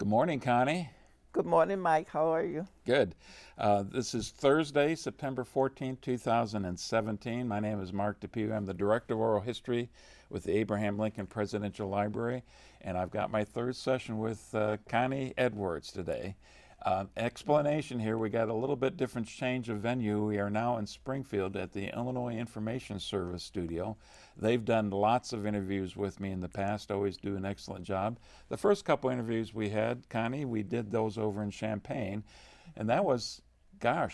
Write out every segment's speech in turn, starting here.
morning, Connie. Good morning, Mike. How are you? Good. This is Thursday, September 14th, 2017. My name is Mark DePew. I'm the Director of Oral History with the Abraham Lincoln Presidential Library, and I've got my third session with Connie Edwards today. Explanation here, we got a little bit different change of venue. We are now in Springfield at the Illinois Information Service studio. They've done lots of interviews with me in the past, always do an excellent job. The first couple interviews we had, Connie, we did those over in Champaign, and that was, that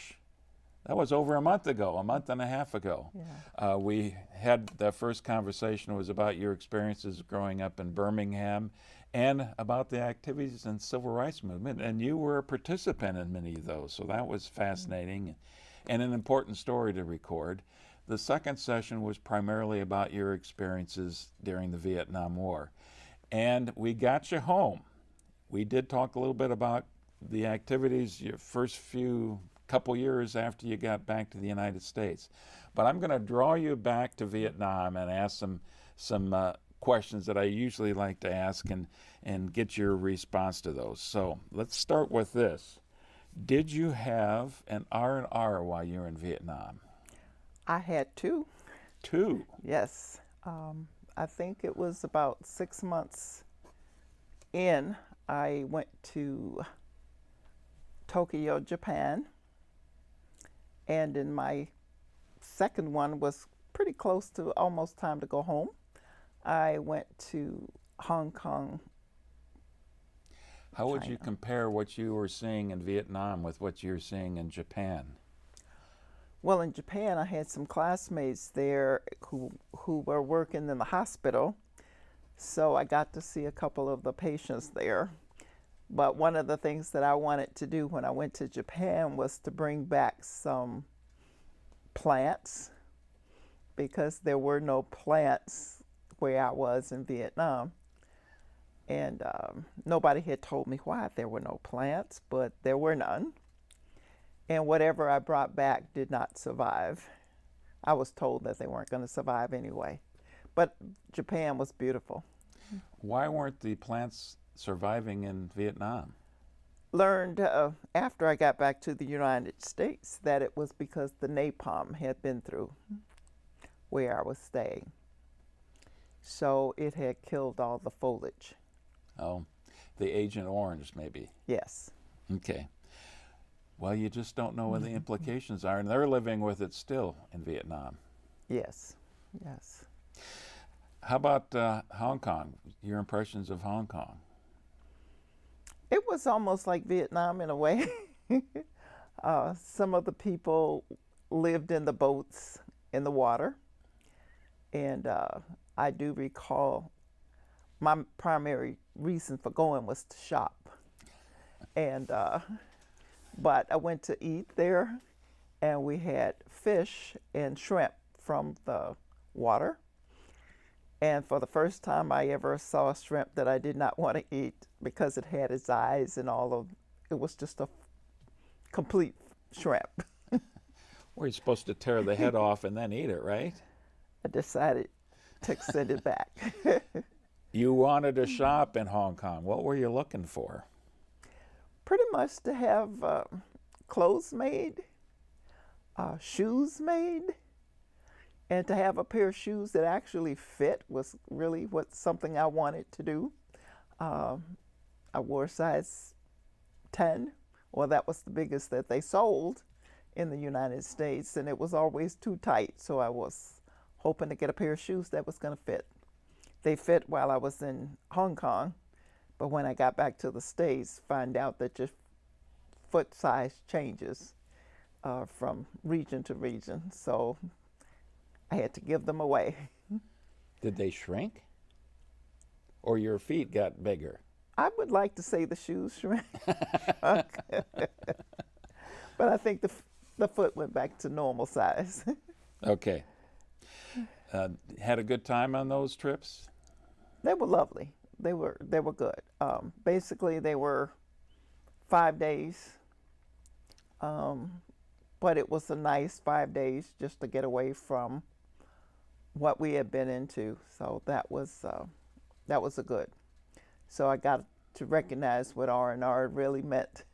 was over a month ago, a month and a half ago. Yeah. We had the first conversation was about your experiences growing up in Birmingham and about the activities in the civil rights movement, and you were a participant in many of those, so that was fascinating and an important story to record. The second session was primarily about your experiences during the Vietnam War, and we got you home. We did talk a little bit about the activities your first couple years after you got back to the United States. But I'm going to draw you back to Vietnam and ask some questions that I usually like to ask and get your response to those. So let's start with this. Did you have an R&R while you were in Vietnam? I had two. Two? Yes. I think it was about 6 months in. I went to Tokyo, Japan. And in my second one was pretty close to almost time to go home. I went to Hong Kong. How would you compare what you were seeing in Vietnam with what you're seeing in Japan? Well, in Japan, I had some classmates there who were working in the hospital, so I got to see a couple of the patients there. But one of the things that I wanted to do when I went to Japan was to bring back some plants, because there were no plants where I was in Vietnam. And nobody had told me why there were no plants, but there were none. And whatever I brought back did not survive. I was told that they weren't going to survive anyway. But Japan was beautiful. Why weren't the plants surviving in Vietnam? Learned after I got back to the United States that it was because the napalm had been through where I was staying. So it had killed all the foliage. Oh, the Agent Orange, maybe. Yes. Okay. Well, you just don't know what the implications are, and they're living with it still in Vietnam. Yes, yes. How about Hong Kong? Your impressions of Hong Kong? It was almost like Vietnam in a way. Some of the people lived in the boats in the water. And I do recall my primary reason for going was to shop. And but I went to eat there, and we had fish and shrimp from the water. And for the first time I ever saw a shrimp that I did not want to eat because it had its eyes and it was just a complete shrimp. Well, you're supposed to tear the head off and then eat it, right? I decided to send it back. You wanted to shop in Hong Kong. What were you looking for? Pretty much to have clothes made, shoes made, and to have a pair of shoes that actually fit was really something I wanted to do. I wore size 10, or that was the biggest that they sold in the United States, and it was always too tight, so I was hoping to get a pair of shoes that was going to fit. They fit while I was in Hong Kong, but when I got back to the States, find out that your foot size changes from region to region, so I had to give them away. Did they shrink? Or your feet got bigger? I would like to say the shoes shrank. But I think the foot went back to normal size. Okay. Had a good time on those trips? They were lovely. They were good. Basically, they were 5 days. But it was a nice 5 days just to get away from what we had been into. So that was a good. So I got to recognize what R&R really meant.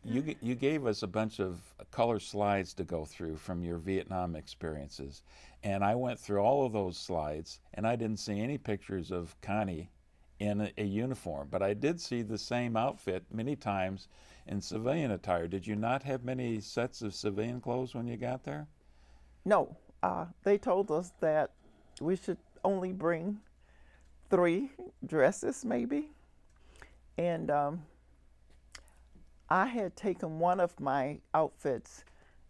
You gave us a bunch of color slides to go through from your Vietnam experiences, and I went through all of those slides, and I didn't see any pictures of Connie in a uniform, but I did see the same outfit many times in civilian attire. Did you not have many sets of civilian clothes when you got there? No, they told us that we should only bring 3 dresses maybe. And I had taken one of my outfits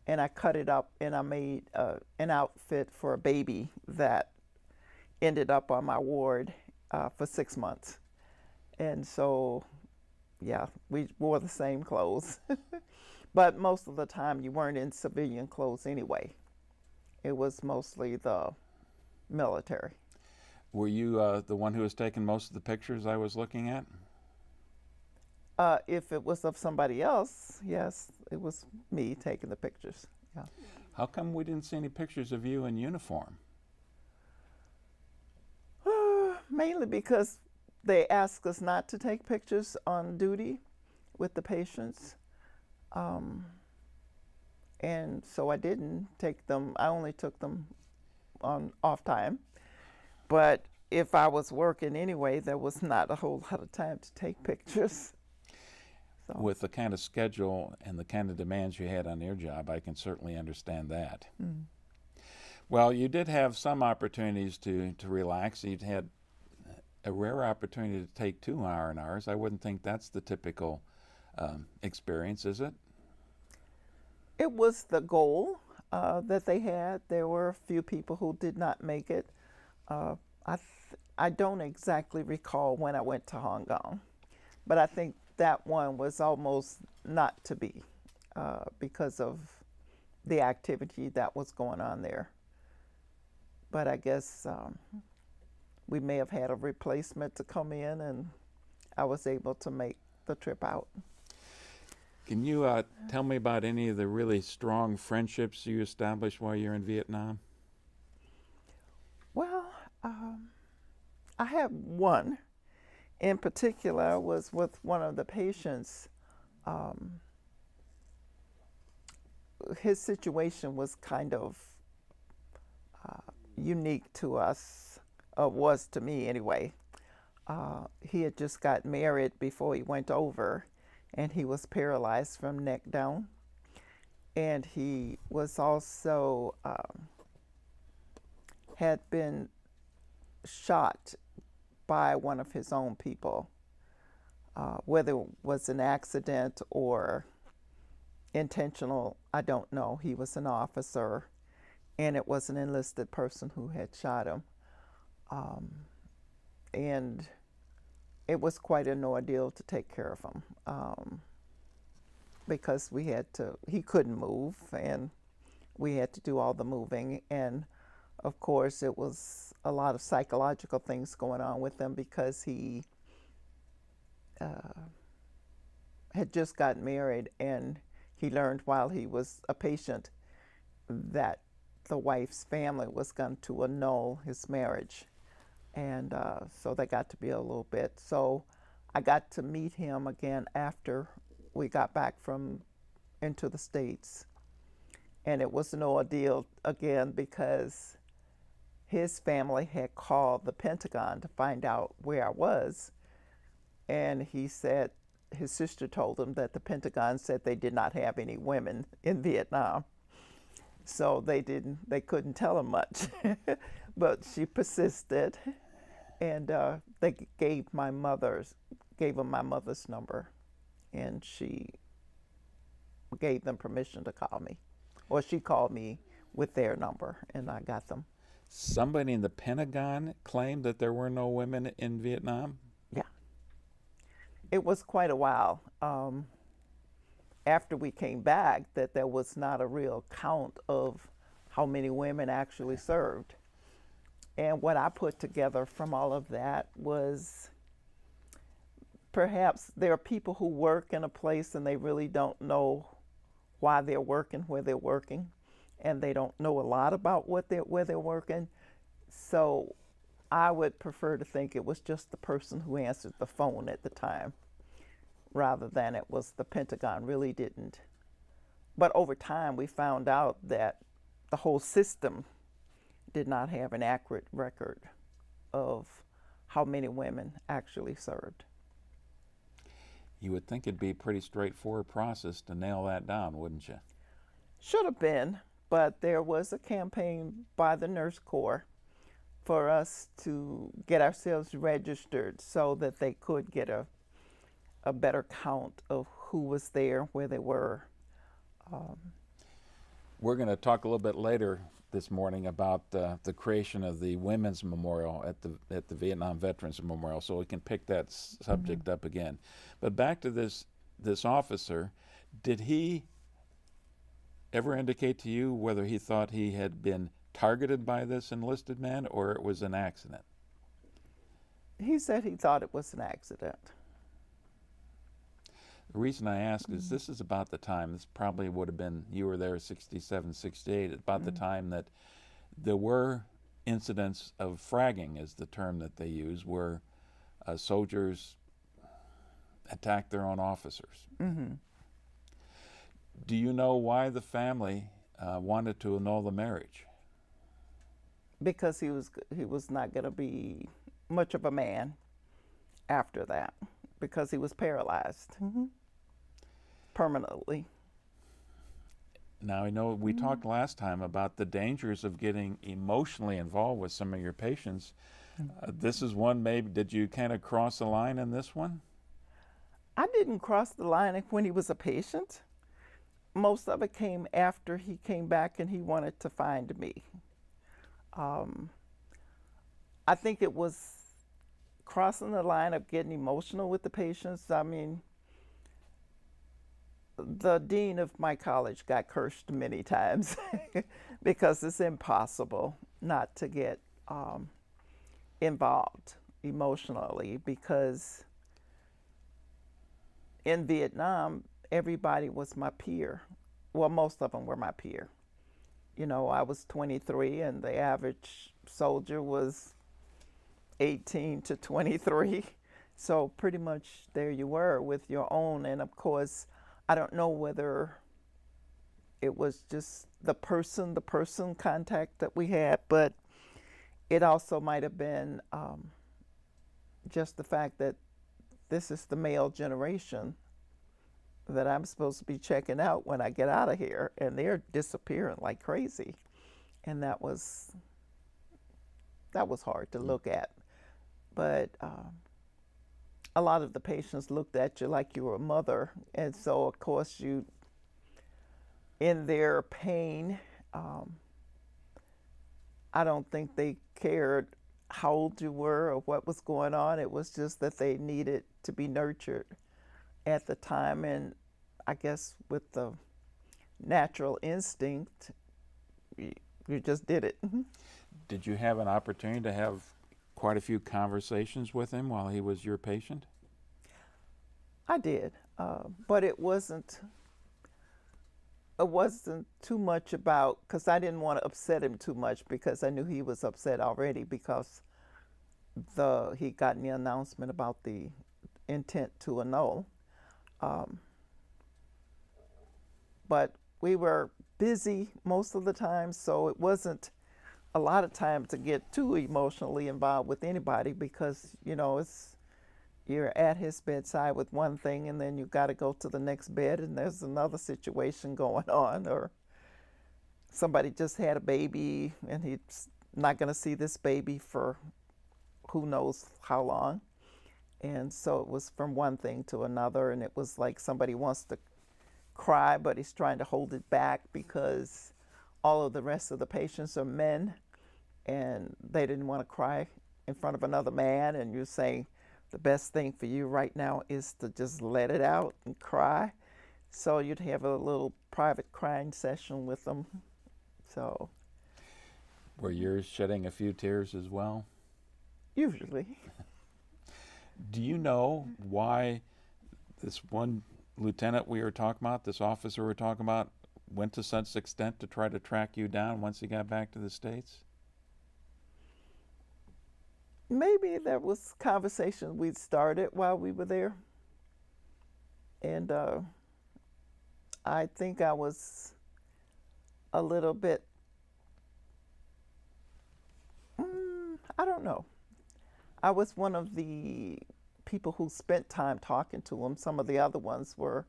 and I cut it up and I made an outfit for a baby that ended up on my ward for 6 months. And so, yeah, we wore the same clothes. But most of the time you weren't in civilian clothes anyway. It was mostly the military. Were you the one who was taking most of the pictures I was looking at? If it was of somebody else, yes, it was me taking the pictures. Yeah. How come we didn't see any pictures of you in uniform? Mainly because they asked us not to take pictures on duty with the patients. And so I didn't take them. I only took them on off time. But if I was working anyway, there was not a whole lot of time to take pictures. So. With the kind of schedule and the kind of demands you had on your job, I can certainly understand that. Mm. Well, you did have some opportunities to relax. You'd had a rare opportunity to take 2 R&Rs. I wouldn't think that's the typical experience, is it? It was the goal that they had. There were a few people who did not make it. I don't exactly recall when I went to Hong Kong, but I think that one was almost not to be because of the activity that was going on there. But I guess we may have had a replacement to come in and I was able to make the trip out. Can you tell me about any of the really strong friendships you established while you're in Vietnam? Well, I have one. In particular, was with one of the patients. His situation was kind of unique to us, was to me anyway. He had just got married before he went over, and he was paralyzed from neck down. And he was also had been shot by one of his own people, whether it was an accident or intentional, I don't know. He was an officer, and it was an enlisted person who had shot him. And it was quite an ordeal to take care of him because he couldn't move, and we had to do all the moving. And of course, it was a lot of psychological things going on with him because he had just gotten married, and he learned while he was a patient that the wife's family was going to annul his marriage. And so they got to be a little bit. So I got to meet him again after we got back into the States. And it was an ordeal again because his family had called the Pentagon to find out where I was. And he said, his sister told him that the Pentagon said they did not have any women in Vietnam. So they couldn't tell him much. But she persisted, and they gave him my mother's number, and she gave them permission to call me. Or she called me with their number, and I got them. Somebody in the Pentagon claimed that there were no women in Vietnam? Yeah. It was quite a while after we came back that there was not a real count of how many women actually served. And what I put together from all of that was perhaps there are people who work in a place and they really don't know why they're working where they're working, and they don't know a lot about where they're working. So I would prefer to think it was just the person who answered the phone at the time rather than it was the Pentagon. Really didn't. But over time, we found out that the whole system did not have an accurate record of how many women actually served. You would think it'd be a pretty straightforward process to nail that down, wouldn't you? Should have been, but there was a campaign by the Nurse Corps for us to get ourselves registered so that they could get a better count of who was there, where they were. We're going to talk a little bit later this morning about the creation of the Women's Memorial at the Vietnam Veterans Memorial, so we can pick that subject up again. But back to this officer, did he ever indicate to you whether he thought he had been targeted by this enlisted man or it was an accident? He said he thought it was an accident. The reason I ask is this is about the time, this probably would have been, you were there 67, 68, about the time that there were incidents of fragging, is the term that they use, where soldiers attacked their own officers. Do you know why the family wanted to annul the marriage? Because he was not going to be much of a man after that, because he was paralyzed permanently. Now, I know we talked last time about the dangers of getting emotionally involved with some of your patients. This is one, maybe, did you kind of cross the line in this one? I didn't cross the line when he was a patient. Most of it came after he came back and he wanted to find me. I think it was crossing the line of getting emotional with the patients. I mean, the dean of my college got cursed many times because it's impossible not to get involved emotionally, because in Vietnam, everybody was my peer. Well, most of them were my peer. You know, I was 23 and the average soldier was 18 to 23. So pretty much there you were with your own. And of course, I don't know whether it was just the person contact that we had, but it also might have been just the fact that this is the male generation that I'm supposed to be checking out when I get out of here, and they're disappearing like crazy. And that was hard to look at. But a lot of the patients looked at you like you were a mother, and so of course you, in their pain, I don't think they cared how old you were or what was going on. It was just that they needed to be nurtured at the time, and I guess with the natural instinct, you just did it. Did you have an opportunity to have quite a few conversations with him while he was your patient? I did, but it wasn't too much about, because I didn't want to upset him too much, because I knew he was upset already because he gotten the announcement about the intent to annul. But we were busy most of the time, so it wasn't a lot of time to get too emotionally involved with anybody, because, you know, you're at his bedside with one thing and then you got to go to the next bed and there's another situation going on, or somebody just had a baby and he's not going to see this baby for who knows how long. And so it was from one thing to another, and it was like somebody wants to cry but he's trying to hold it back because all of the rest of the patients are men and they didn't want to cry in front of another man, and you're saying the best thing for you right now is to just let it out and cry. So you'd have a little private crying session with them. So were you shedding a few tears as well? Usually. Do you know why this one lieutenant we were talking about, this officer we were talking about, went to such extent to try to track you down once he got back to the States? maybe there was conversation we'd started while we were there. And I think I was a little bit, I don't know. I was one of the people who spent time talking to them. Some of the other ones were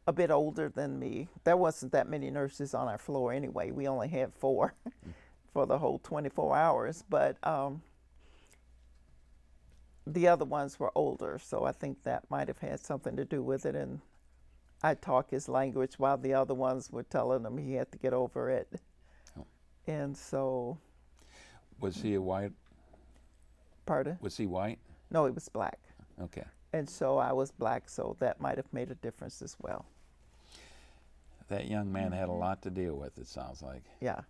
a bit older than me. There wasn't that many nurses on our floor anyway. We only had 4 for the whole 24 hours. But the other ones were older, so I think that might have had something to do with it. And I talk his language while the other ones were telling him he had to get over it. Oh. And so. Was he a white? Pardon? Was he white? No, he was black. Okay. And so I was black, so that might have made a difference as well. That young man had a lot to deal with, it sounds like. Yeah.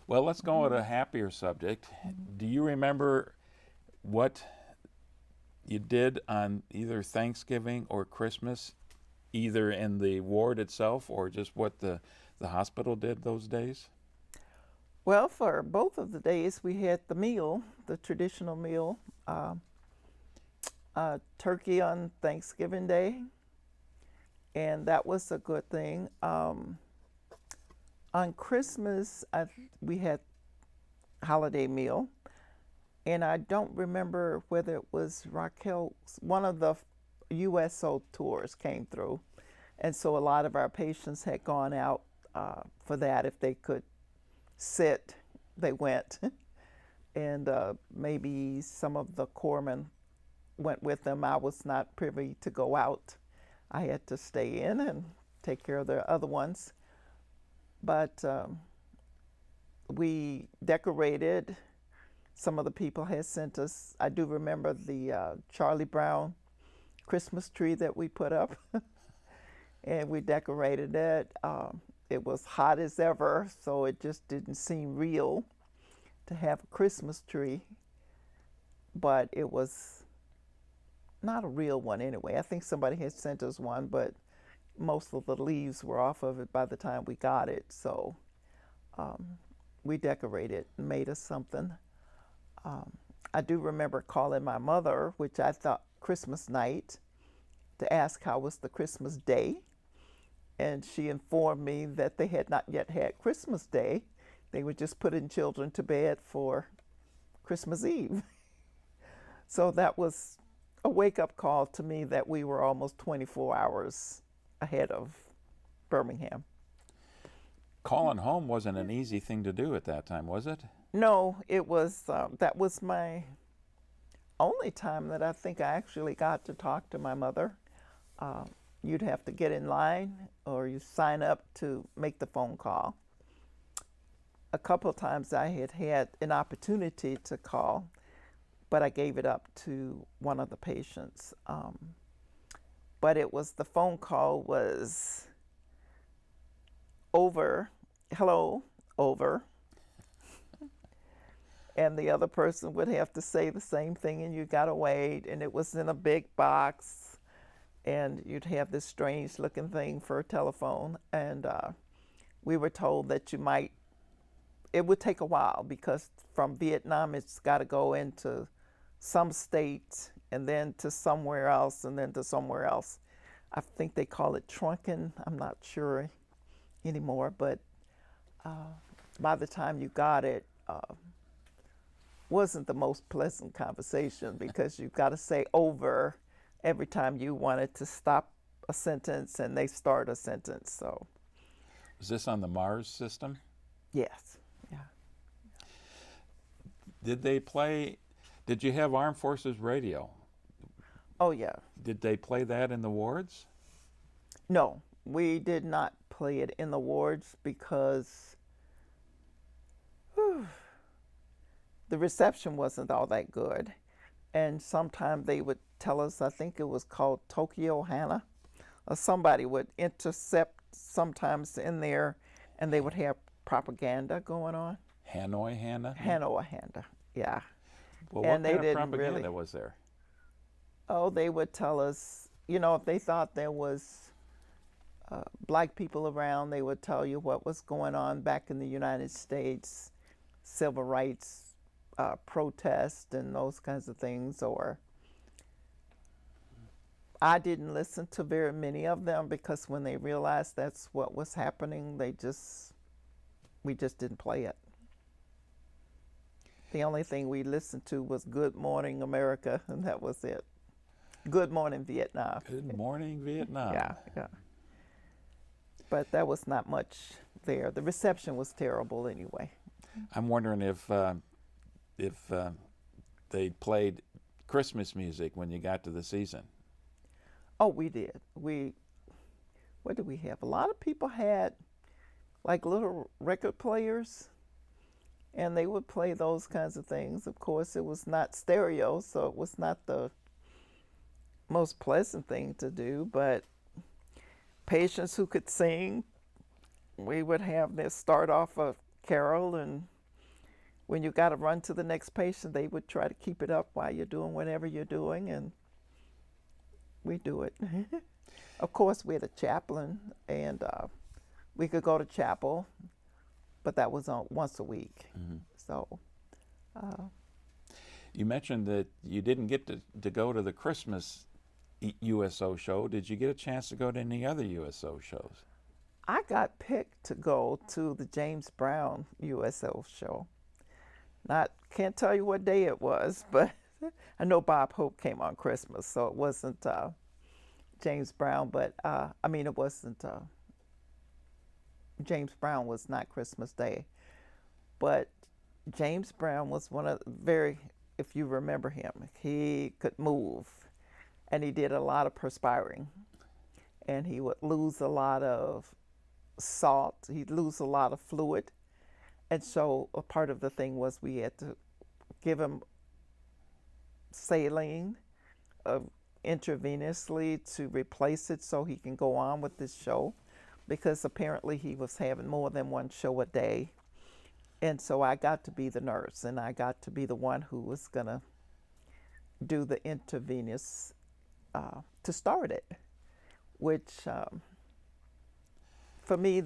Well, let's go with a happier subject. Do you remember what you did on either Thanksgiving or Christmas, either in the ward itself or just what the hospital did those days? Well, for both of the days, we had the meal, the traditional meal, turkey on Thanksgiving Day, and that was a good thing. On Christmas, we had holiday meal, and I don't remember whether it was Raquel, one of the USO tours came through, and so a lot of our patients had gone out for that. If they could sit, they went. And maybe some of the corpsmen went with them. I was not privy to go out. I had to stay in and take care of the other ones. But we decorated. Some of the people had sent us, I do remember the Charlie Brown Christmas tree that we put up. And we decorated it. It was hot as ever, so it just didn't seem real to have a Christmas tree, but it was not a real one anyway. I think somebody had sent us one, but most of the leaves were off of it by the time we got it, so we decorated and made us something. I do remember calling my mother, which I thought Christmas night, to ask how was the Christmas day. And she informed me that they had not yet had Christmas Day. They were just putting children to bed for Christmas Eve. So that was a wake-up call to me that we were almost 24 hours ahead of Birmingham. Calling home wasn't an easy thing to do at that time, was it? No, it was, that was my only time that I think I actually got to talk to my mother. You'd have to get in line or you sign up to make the phone call. A couple of times I had had an opportunity to call, but I gave it up to one of the patients. But it was, the phone call was over, hello, over. And the other person would have to say the same thing and you gotta wait, and it was in a big box. And you'd have this strange looking thing for a telephone. And we were told that it would take a while because from Vietnam, it's got to go into some state and then to somewhere else and then to somewhere else. I think they call it trunking. I'm not sure anymore, but by the time you got it, wasn't the most pleasant conversation because you've got to say over every time you wanted to stop a sentence and they start a sentence. So, was this on the Mars system? Yes, yeah. Did you have Armed Forces radio? Oh yeah. Did they play that in the wards? No, we did not play it in the wards because the reception wasn't all that good. And sometimes they would tell us, I think it was called Tokyo Hana, or somebody would intercept sometimes in there and they would have propaganda going on. Hanoi Hana? Hanoi Hana, yeah. Well, and what they kind of didn't propaganda really, was there? Oh, they would tell us, if they thought there was black people around, they would tell you what was going on back in the United States, civil rights protest and those kinds of things, or I didn't listen to very many of them because when they realized that's what was happening, we just didn't play it. The only thing we listened to was Good Morning America, and that was it. Good Morning Vietnam. Good Morning Vietnam. Yeah, yeah. But that was not much there. The reception was terrible anyway. I'm wondering if they played Christmas music when you got to the season. Oh, we did. What did we have? A lot of people had like little record players, and they would play those kinds of things. Of course, it was not stereo, so it was not the most pleasant thing to do, but patients who could sing, we would have them start off a carol, and when you got to run to the next patient, they would try to keep it up while you're doing whatever you're doing, and we do it. Of course, we had a chaplain, and we could go to chapel, but that was once a week. Mm-hmm. So. You mentioned that you didn't get to go to the Christmas USO show. Did you get a chance to go to any other USO shows? I got picked to go to the James Brown USO show. Can't tell you what day it was, but I know Bob Hope came on Christmas, so it wasn't James Brown, but it wasn't, James Brown was not Christmas Day, but James Brown was one of if you remember him, he could move, and he did a lot of perspiring, and he would lose a lot of salt, he'd lose a lot of fluid, and so a part of the thing was we had to give him saline intravenously to replace it so he can go on with this show, because apparently he was having more than one show a day. And so I got to be the nurse, and I got to be the one who was going to do the intravenous to start it, which for me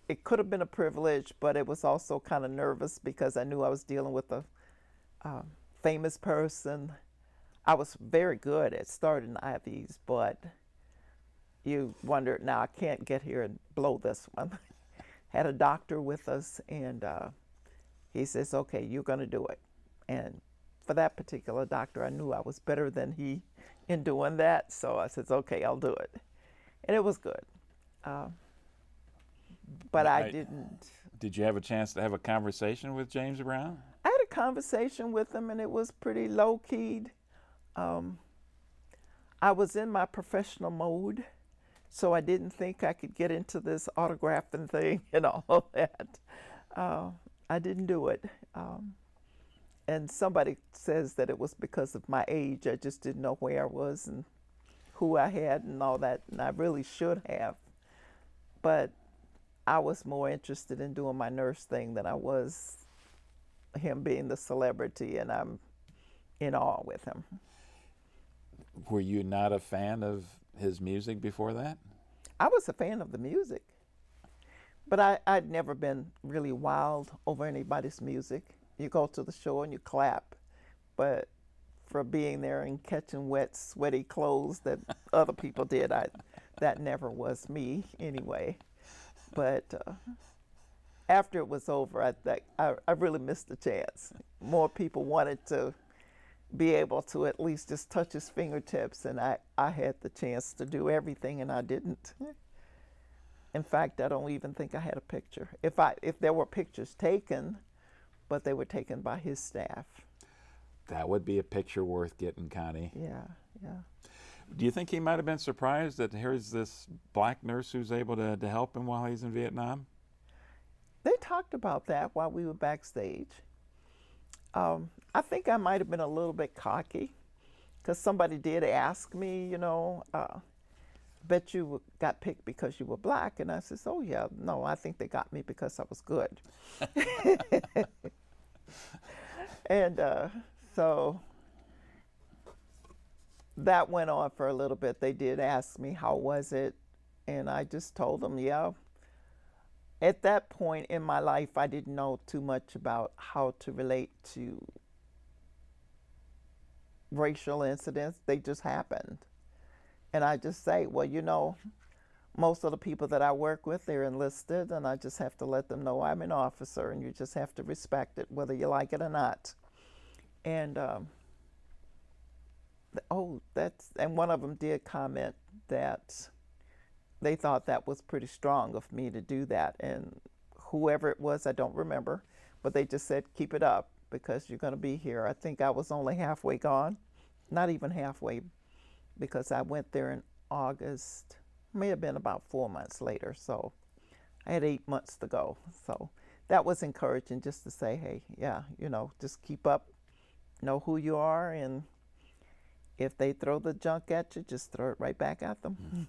it could have been a privilege, but it was also kind of nervous because I knew I was dealing with a famous person. I was very good at starting IVs, but you wonder, now I can't get here and blow this one. Had a doctor with us, and he says, okay, you're going to do it. And for that particular doctor, I knew I was better than he in doing that, so I said, okay, I'll do it. And it was good. But I didn't. Did you have a chance to have a conversation with James Brown? I had a conversation with him, and it was pretty low-keyed. I was in my professional mode, so I didn't think I could get into this autographing thing and all of that. I didn't do it. And somebody says that it was because of my age. I just didn't know where I was and who I had and all that, and I really should have. But I was more interested in doing my nurse thing than I was him being the celebrity, and I'm in awe with him. Were you not a fan of his music before that? I was a fan of the music, but I'd never been really wild over anybody's music. You go to the show and you clap, but for being there and catching wet, sweaty clothes that other people did, that never was me anyway. But after it was over, I really missed the chance. More people wanted to be able to at least just touch his fingertips, and I had the chance to do everything, and I didn't. In fact, I don't even think I had a picture. If there were pictures taken, but they were taken by his staff. That would be a picture worth getting, Connie. Yeah, yeah. Do you think he might have been surprised that here's this black nurse who's able to help him while he's in Vietnam? They talked about that while we were backstage. I think I might have been a little bit cocky, because somebody did ask me, bet you got picked because you were black. And I said, oh, yeah, no, I think they got me because I was good. And so that went on for a little bit. They did ask me, how was it? And I just told them, yeah. at that point in my life, I didn't know too much about how to relate to racial incidents. They just happened. And I just say, well, you know, most of the people that I work with, they're enlisted, and I just have to let them know I'm an officer, and you just have to respect it, whether you like it or not. And and one of them did comment that they thought that was pretty strong of me to do that. And whoever it was, I don't remember, but they just said, keep it up because you're going to be here. I think I was only halfway gone, not even halfway, because I went there in August, may have been about 4 months later. So I had 8 months to go. So that was encouraging, just to say, hey, yeah, you know, just keep up, know who you are, and if they throw the junk at you, just throw it right back at them. Mm-hmm.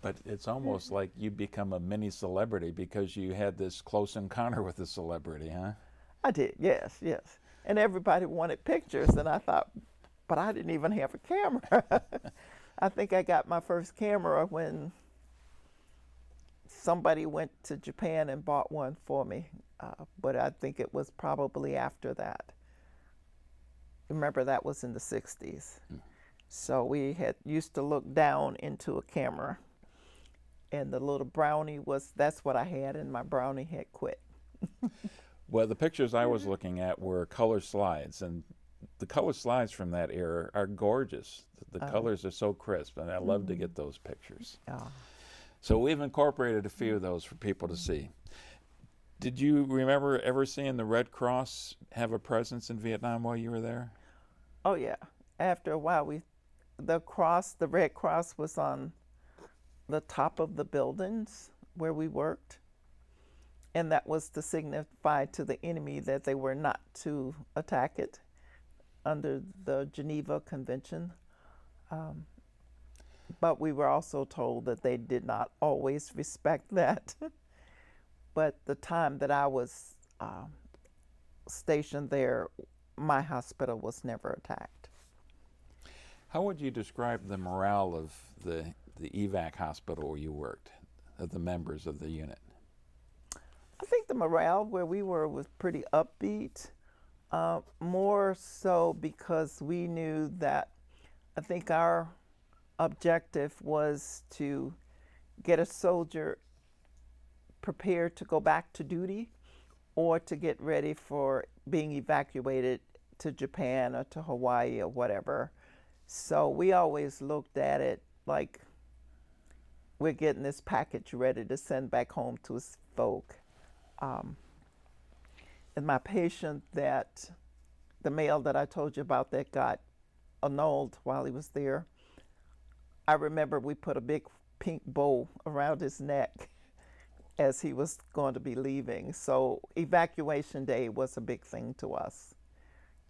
But it's almost like you become a mini celebrity because you had this close encounter with a celebrity, huh? I did, yes, yes. And everybody wanted pictures, and I thought, but I didn't even have a camera. I think I got my first camera when somebody went to Japan and bought one for me, but I think it was probably after that. Remember, that was in the 60s. So we had used to look down into a camera, and the little brownie that's what I had, and my brownie had quit. Well, the pictures I was looking at were color slides, and the color slides from that era are gorgeous. The colors are so crisp, and I love to get those pictures. So we've incorporated a few of those for people to see. Did you remember ever seeing the Red Cross have a presence in Vietnam while you were there? Oh yeah. After a while, the Red Cross was on the top of the buildings where we worked, and that was to signify to the enemy that they were not to attack it under the Geneva Convention. But we were also told that they did not always respect that. But the time that I was stationed there, my hospital was never attacked. How would you describe the morale of the evac hospital where you worked, of the members of the unit? I think the morale where we were was pretty upbeat, more so because we knew that I think our objective was to get a soldier prepared to go back to duty or to get ready for being evacuated to Japan or to Hawaii or whatever. So we always looked at it like we're getting this package ready to send back home to his folk. And my patient, the male that I told you about that got annulled while he was there, I remember we put a big pink bow around his neck as he was going to be leaving. So evacuation day was a big thing to us,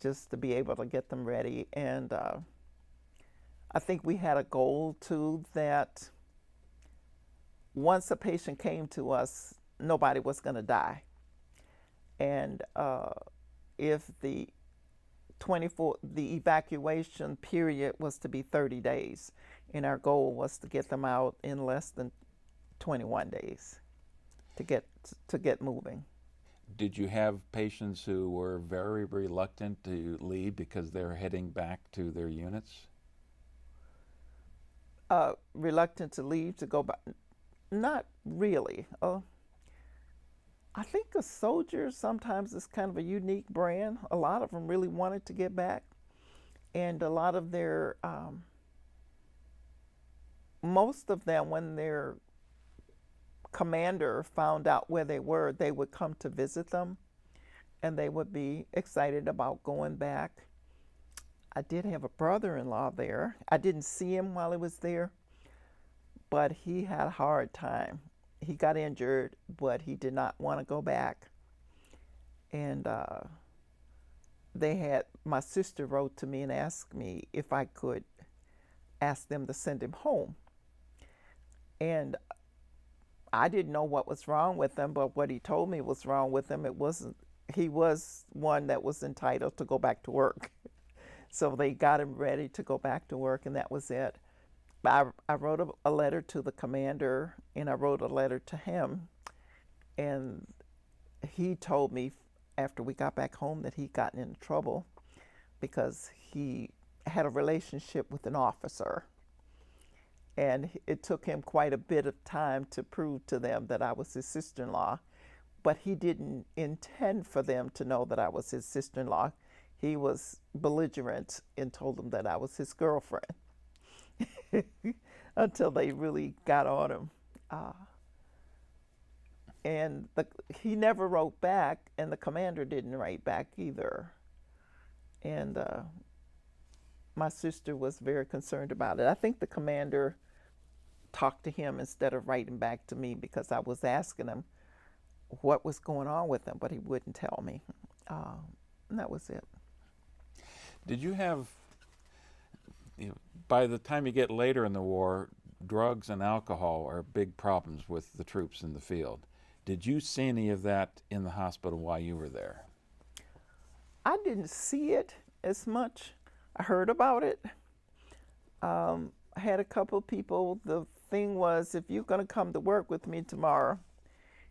just to be able to get them ready. And I think we had a goal too, that once a patient came to us, nobody was going to die. And if the evacuation period was to be 30 days, and our goal was to get them out in less than 21 days to get moving. Did you have patients who were very reluctant to leave because they're heading back to their units? Reluctant to leave to go back? Not really. I think a soldier sometimes is kind of a unique brand. A lot of them really wanted to get back, and a lot of their most of them, when their commander found out where they were, they would come to visit them, and they would be excited about going back. I did have a brother-in-law there. I didn't see him while he was there, but he had a hard time. He got injured, but he did not want to go back. And my sister wrote to me and asked me if I could ask them to send him home. And I didn't know what was wrong with him, but what he told me was wrong with him. He was one that was entitled to go back to work. So they got him ready to go back to work, and that was it. I wrote a letter to the commander, and I wrote a letter to him And he told me after we got back home that he'd gotten into trouble because he had a relationship with an officer. And it took him quite a bit of time to prove to them that I was his sister-in-law. But he didn't intend for them to know that I was his sister-in-law. He was belligerent and told them that I was his girlfriend until they really got on him. And he never wrote back, and the commander didn't write back either. And my sister was very concerned about it. I think the commander talked to him instead of writing back to me because I was asking him what was going on with him, but he wouldn't tell me. And that was it. Did you have, by the time you get later in the war, drugs and alcohol are big problems with the troops in the field. Did you see any of that in the hospital while you were there? I didn't see it as much. I heard about it. I had a couple of people. The thing was, if you're going to come to work with me tomorrow,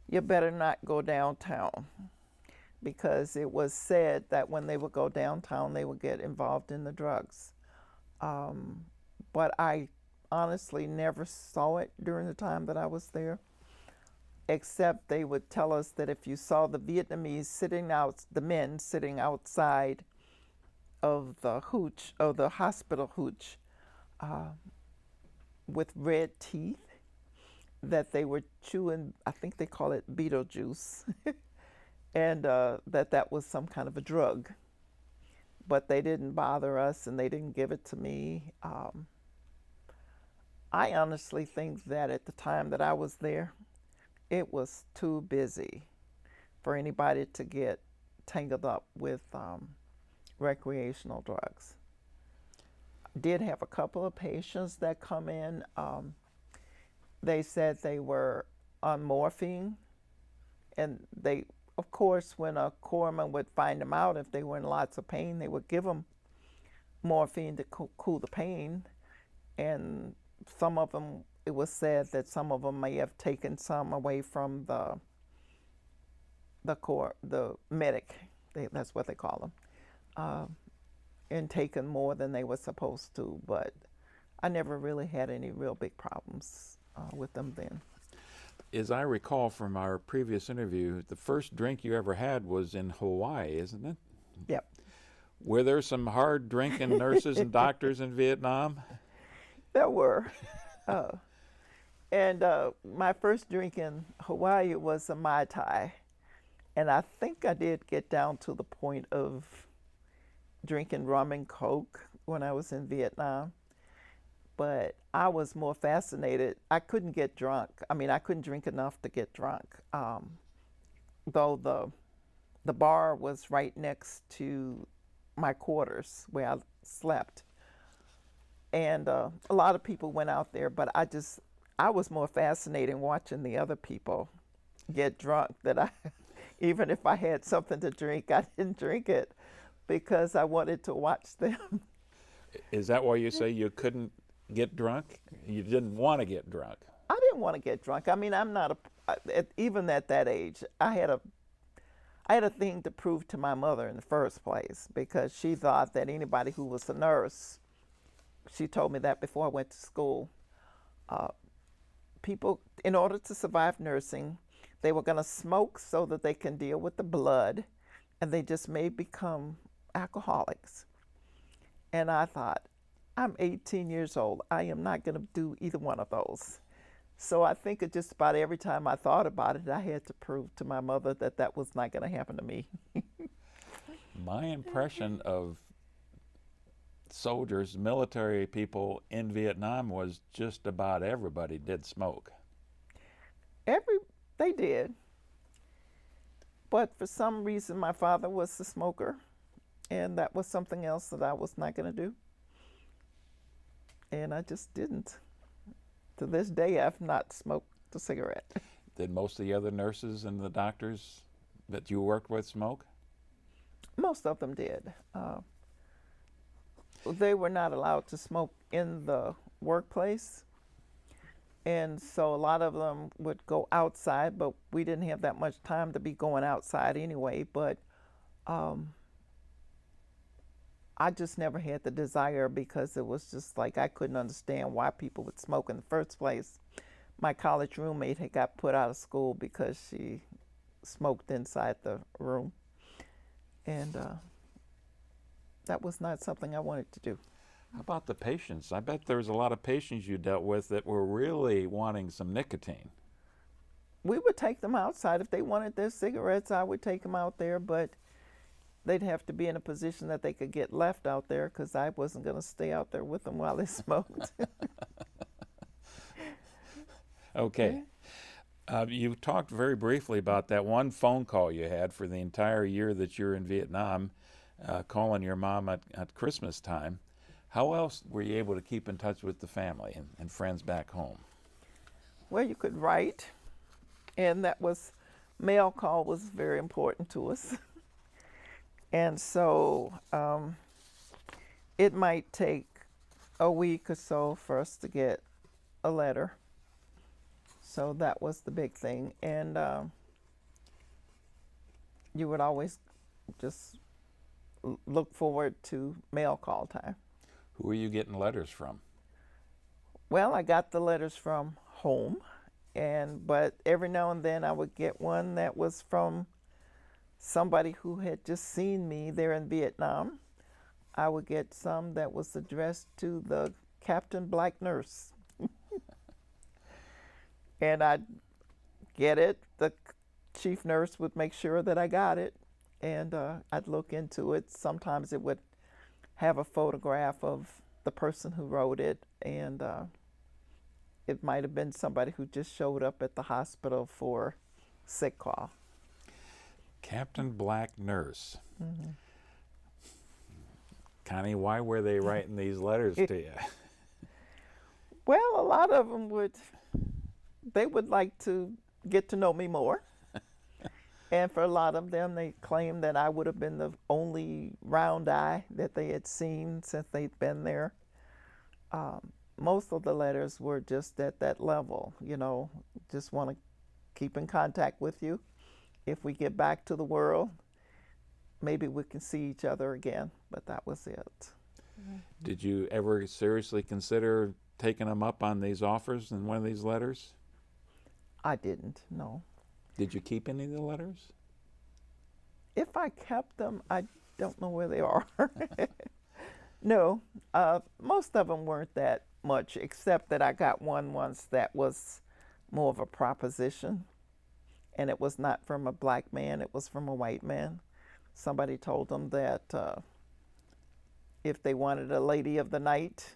you better not go downtown, because it was said that when they would go downtown, they would get involved in the drugs. But I honestly never saw it during the time that I was there, except they would tell us that if you saw the Vietnamese the men sitting outside of the hooch, of the hospital hooch, with red teeth, that they were chewing, I think they call it Beetlejuice, and that was some kind of a drug. But they didn't bother us, and they didn't give it to me. I honestly think that at the time that I was there, it was too busy for anybody to get tangled up with recreational drugs. Did have a couple of patients that come in. They said they were on morphine, and they, of course, when a corpsman would find them out, if they were in lots of pain, they would give them morphine to cool the pain. And some of them, it was said that some of them may have taken some away from the medic, that's what they call them, and taken more than they were supposed to. But I never really had any real big problems with them then. As I recall from our previous interview, the first drink you ever had was in Hawaii, isn't it? Yep. Were there some hard drinking nurses and doctors in Vietnam? There were. And my first drink in Hawaii was a Mai Tai. And I think I did get down to the point of drinking rum and Coke when I was in Vietnam. But I was more fascinated. I couldn't get drunk. I mean, I couldn't drink enough to get drunk. Though the bar was right next to my quarters where I slept. And a lot of people went out there, but I was more fascinated watching the other people get drunk that even if I had something to drink, I didn't drink it because I wanted to watch them. Is that why you say you couldn't get drunk? You didn't want to get drunk? I didn't want to get drunk. I mean, I'm not even at that age, I had a thing to prove to my mother in the first place, because she thought that anybody who was a nurse, she told me that before I went to school, people, in order to survive nursing, they were going to smoke so that they can deal with the blood, and they just may become alcoholics. And I thought, I'm 18 years old. I am not going to do either one of those. So I think it just about every time I thought about it, I had to prove to my mother that that was not going to happen to me. My impression of soldiers, military people in Vietnam was just about everybody did smoke. They did. But for some reason, my father was a smoker, and that was something else that I was not going to do. And I just didn't. To this day, I've not smoked a cigarette. Did most of the other nurses and the doctors that you worked with smoke? Most of them did. They were not allowed to smoke in the workplace, And so a lot of them would go outside, but we didn't have that much time to be going outside anyway. But um, I just never had the desire because it was just like I couldn't understand why people would smoke in the first place. My college roommate had got put out of school because she smoked inside the room. And that was not something I wanted to do. How about the patients? I bet there was a lot of patients you dealt with that were really wanting some nicotine. We would take them outside. If they wanted their cigarettes, I would take them out there, but they'd have to be in a position that they could get left out there because I wasn't going to stay out there with them while they smoked. Okay. You talked very briefly about that one phone call you had for the entire year that you're in Vietnam, calling your mom at Christmas time. How else were you able to keep in touch with the family and friends back home? Well, you could write, and that was, mail call was very important to us. And so it might take a week or so for us to get a letter. So that was the big thing. And you would always just look forward to mail call time. Who were you getting letters from? Well, I got the letters from home, but every now and then I would get one that was from somebody who had just seen me there in Vietnam. I would get some that was addressed to the Captain Black Nurse. And I'd get it. The chief nurse would make sure that I got it, and I'd look into it. Sometimes it would have a photograph of the person who wrote it, and it might have been somebody who just showed up at the hospital for sick call. Captain Black Nurse. Mm-hmm. Connie, why were they writing these letters to you? Well, a lot of them they would like to get to know me more. And for a lot of them, they claimed that I would have been the only round eye that they had seen since they'd been there. Most of the letters were just at that level, just want to keep in contact with you. If we get back to the world, maybe we can see each other again, but that was it. Did you ever seriously consider taking them up on these offers in one of these letters? I didn't, no. Did you keep any of the letters? If I kept them, I don't know where they are. No, most of them weren't that much, except that I got one once that was more of a proposition, and it was not from a black man, it was from a white man. Somebody told them that if they wanted a lady of the night,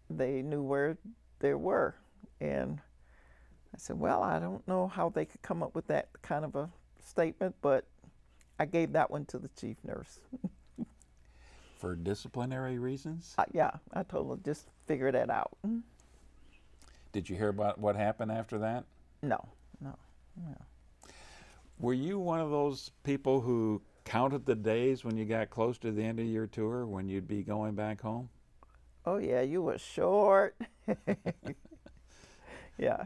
they knew where they were. And I said, well, I don't know how they could come up with that kind of a statement, but I gave that one to the chief nurse. For disciplinary reasons? Yeah, I told her just figure that out. Did you hear about what happened after that? No. Were you one of those people who counted the days when you got close to the end of your tour, when you'd be going back home? Oh yeah, you were short. Yeah.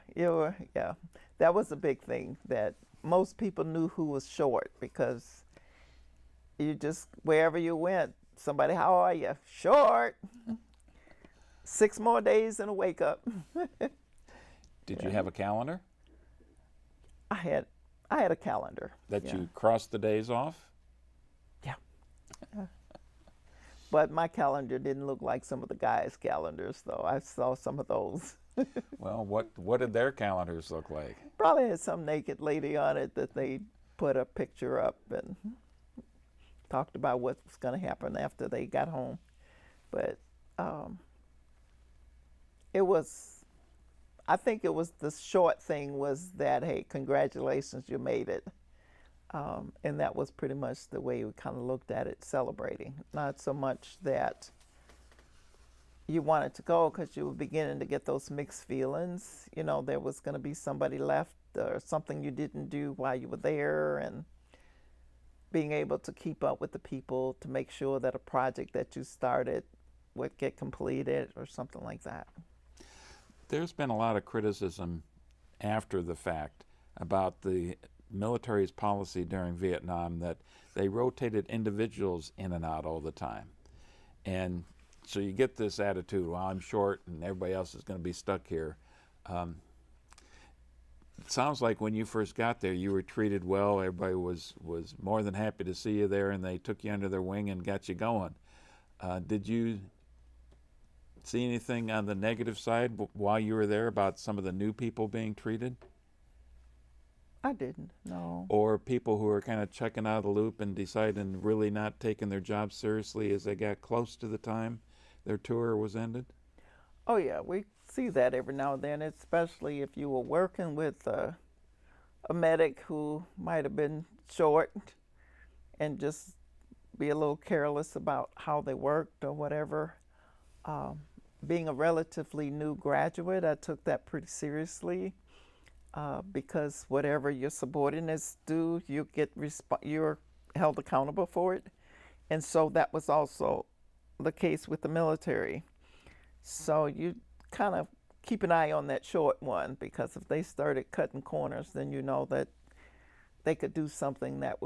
That was a big thing, that most people knew who was short, because you just, wherever you went, somebody, how are you? Short. 6 more days and a wake up. Did you have a calendar? I had a calendar. That you crossed the days off? Yeah. But my calendar didn't look like some of the guys' calendars, though. I saw some of those. Well, what did their calendars look like? Probably had some naked lady on it that they put a picture up and talked about what was going to happen after they got home. But I think it was the short thing was that, hey, congratulations, you made it. And that was pretty much the way we kind of looked at it, celebrating. Not so much that you wanted to go because you were beginning to get those mixed feelings. There was going to be somebody left or something you didn't do while you were there, and being able to keep up with the people to make sure that a project that you started would get completed or something like that. There's been a lot of criticism after the fact about the military's policy during Vietnam that they rotated individuals in and out all the time. And so you get this attitude, well, I'm short and everybody else is going to be stuck here. It sounds like when you first got there, you were treated well. Everybody was more than happy to see you there, and they took you under their wing and got you going. Did you see anything on the negative side while you were there about some of the new people being treated? I didn't, no. Or people who were kind of checking out of the loop and deciding really not taking their job seriously as they got close to the time their tour was ended? Oh yeah, we see that every now and then, especially if you were working with a medic who might have been short and just be a little careless about how they worked or whatever. Being a relatively new graduate, I took that pretty seriously. Because whatever your subordinates do, you're held accountable for it. And so that was also the case with the military. So you kind of keep an eye on that short one, because if they started cutting corners, then you know that they could do something that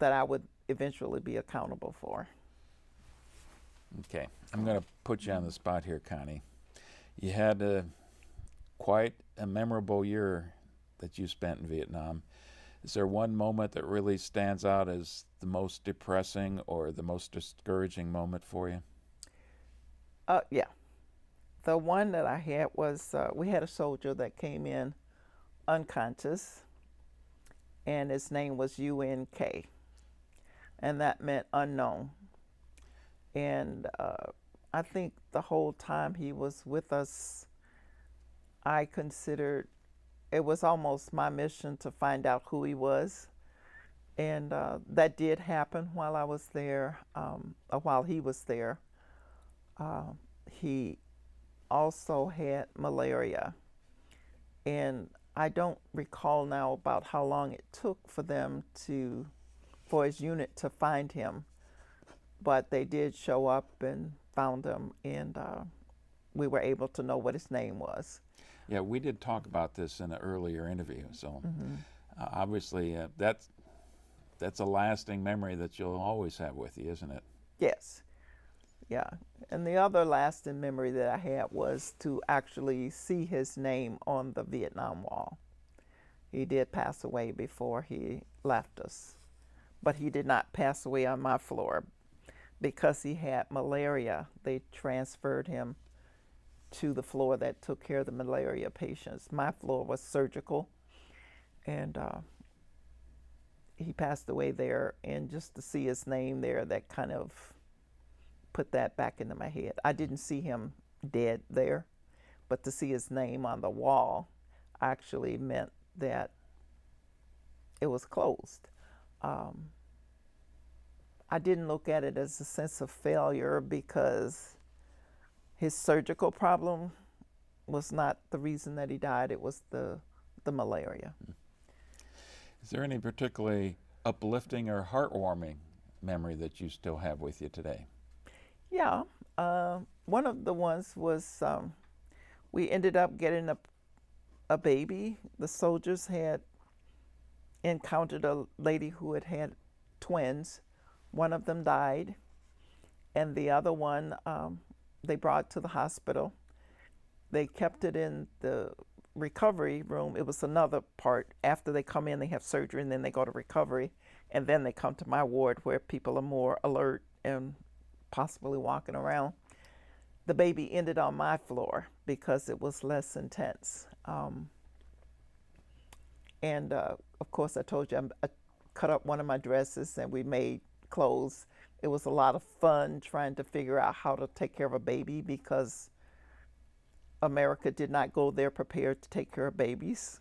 I would eventually be accountable for. Okay, I'm going to put you on the spot here, Connie. You had quite a memorable year that you spent in Vietnam. Is there one moment that really stands out as the most depressing or the most discouraging moment for you? Yeah. The one that I had was we had a soldier that came in unconscious, and his name was UNK, and that meant unknown. And I think the whole time he was with us, I considered it was almost my mission to find out who he was. And that did happen while I was there, or while he was there. He also had malaria. And I don't recall now about how long it took for his unit to find him. But they did show up and found him, and we were able to know what his name was. Yeah, we did talk about this in an earlier interview. So obviously that's a lasting memory that you'll always have with you, isn't it? Yes. Yeah. And the other lasting memory that I had was to actually see his name on the Vietnam Wall. He did pass away before he left us, but he did not pass away on my floor. Because he had malaria, they transferred him to the floor that took care of the malaria patients. My floor was surgical, and he passed away there. And just to see his name there, that kind of put that back into my head. I didn't see him dead there, but to see his name on the wall actually meant that it was closed. I didn't look at it as a sense of failure, because his surgical problem was not the reason that he died. It was the malaria. Is there any particularly uplifting or heartwarming memory that you still have with you today? Yeah. One of the ones was we ended up getting a baby. The soldiers had encountered a lady who had had twins. One of them died, and the other one they brought to the hospital. They kept it in the recovery room. It was another part. After they come in, they have surgery, and then they go to recovery, and then they come to my ward where people are more alert and possibly walking around. The baby ended on my floor because it was less intense. And of course, I told you I cut up one of my dresses and we made clothes. It was a lot of fun trying to figure out how to take care of a baby, because America did not go there prepared to take care of babies.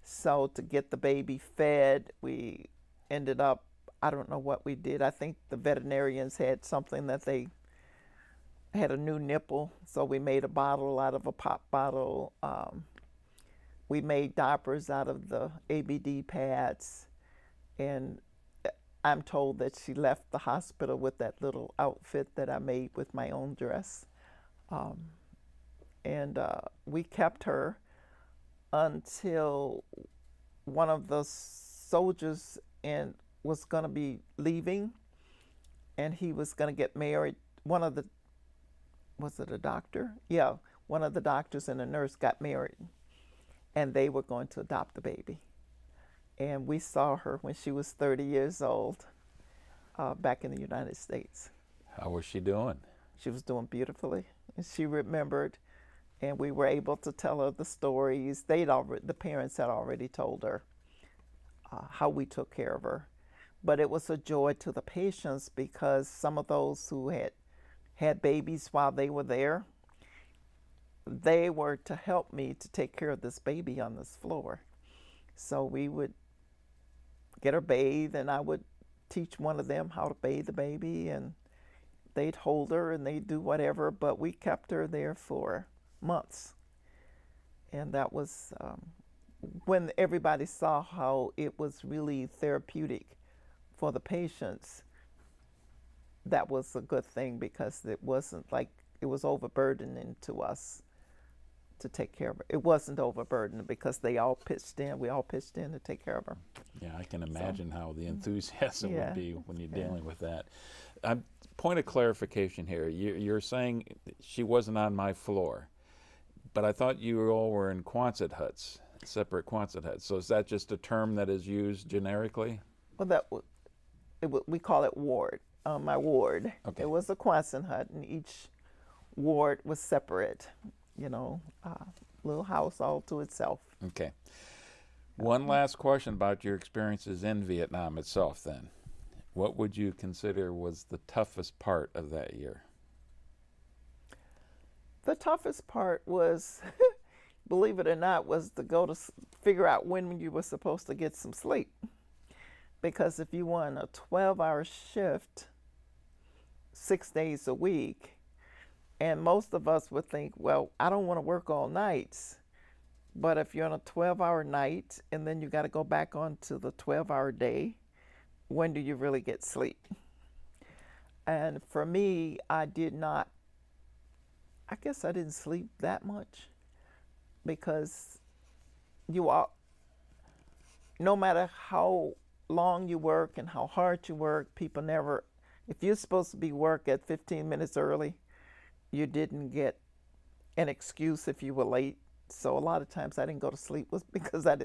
So to get the baby fed, we ended up, I don't know what we did. I think the veterinarians had something that they had a new nipple, so we made a bottle out of a pop bottle. We made diapers out of the ABD pads, and I'm told that she left the hospital with that little outfit that I made with my own dress. and we kept her until one of the soldiers and was going to be leaving, and he was going to get married. One of the, was it a doctor? Yeah, one of the doctors and a nurse got married, and they were going to adopt the baby. And we saw her when she was 30 years old back in the United States. How was she doing? She was doing beautifully, and she remembered, and we were able to tell her the stories. The parents had already told her how we took care of her. But it was a joy to the patients because some of those who had babies while they were there, they were to help me to take care of this baby on this floor. So we would get her bathed, and I would teach one of them how to bathe the baby, and they'd hold her and they'd do whatever, but we kept her there for months. And that was when everybody saw how it was really therapeutic for the patients. That was a good thing because it wasn't like it was overburdening to us to take care of her. It wasn't overburdening because they all pitched in. We all pitched in to take care of her. Yeah, I can imagine how the enthusiasm would be when you're dealing with that. Point of clarification here. You're saying she wasn't on my floor, but I thought you all were in Quonset huts, separate Quonset huts. So is that just a term that is used generically? Well, we call it ward. My ward. Okay. It was a Quonset hut, and each ward was separate. Little house all to itself. Okay. One last question about your experiences in Vietnam itself then. What would you consider was the toughest part of that year? The toughest part was, believe it or not, was to go to figure out when you were supposed to get some sleep. Because if you were on a 12-hour shift, 6 days a week, and most of us would think, well, I don't want to work all nights. But if you're on a 12-hour night and then you got to go back on to the 12-hour day, when do you really get sleep? And for me, I guess I didn't sleep that much because no matter how long you work and how hard you work, people never, if you're supposed to be work at 15 minutes early, you didn't get an excuse if you were late. So a lot of times I didn't go to sleep was because I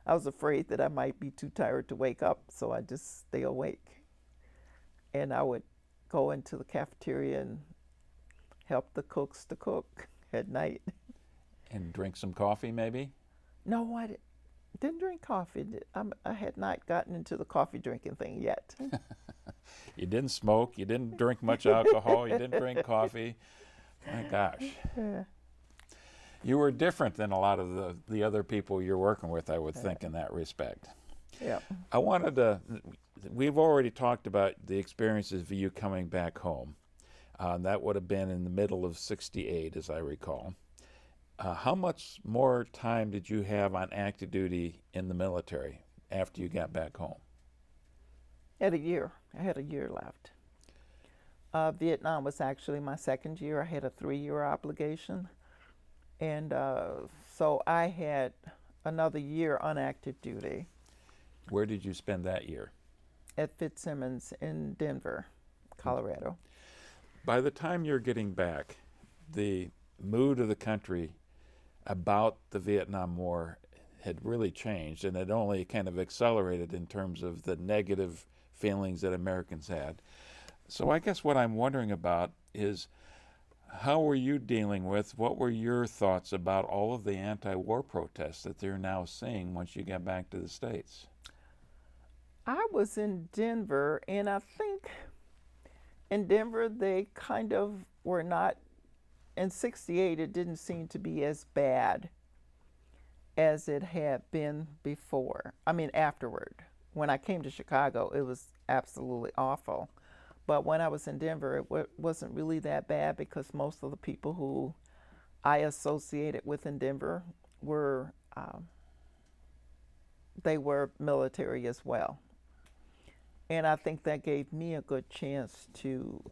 was afraid that I might be too tired to wake up, so I just stay awake. And I would go into the cafeteria and help the cooks to cook at night. And drink some coffee maybe? No, I didn't drink coffee. I had not gotten into the coffee drinking thing yet. You didn't smoke, you didn't drink much alcohol, you didn't drink coffee. My gosh. Yeah. You were different than a lot of the other people you're working with, I would think, in that respect. Yeah. We've already talked about the experiences of you coming back home. That would have been in the middle of '68, as I recall. How much more time did you have on active duty in the military after you got back home? I had a year left. Vietnam was actually my second year. I had a 3-year obligation. And so I had another year on active duty. Where did you spend that year? At Fitzsimmons in Denver, Colorado. By the time you're getting back, the mood of the country about the Vietnam War had really changed, and it only kind of accelerated in terms of the negative feelings that Americans had. So I guess what I'm wondering about is, how were you dealing with, what were your thoughts about all of the anti-war protests that they're now seeing once you get back to the States? I was in Denver, and I think in Denver they kind of were not, in '68 it didn't seem to be as bad as it had been before. I mean, afterward. When I came to Chicago, it was absolutely awful. But when I was in Denver, it wasn't really that bad because most of the people who I associated with in Denver were they were military as well. And I think that gave me a good chance to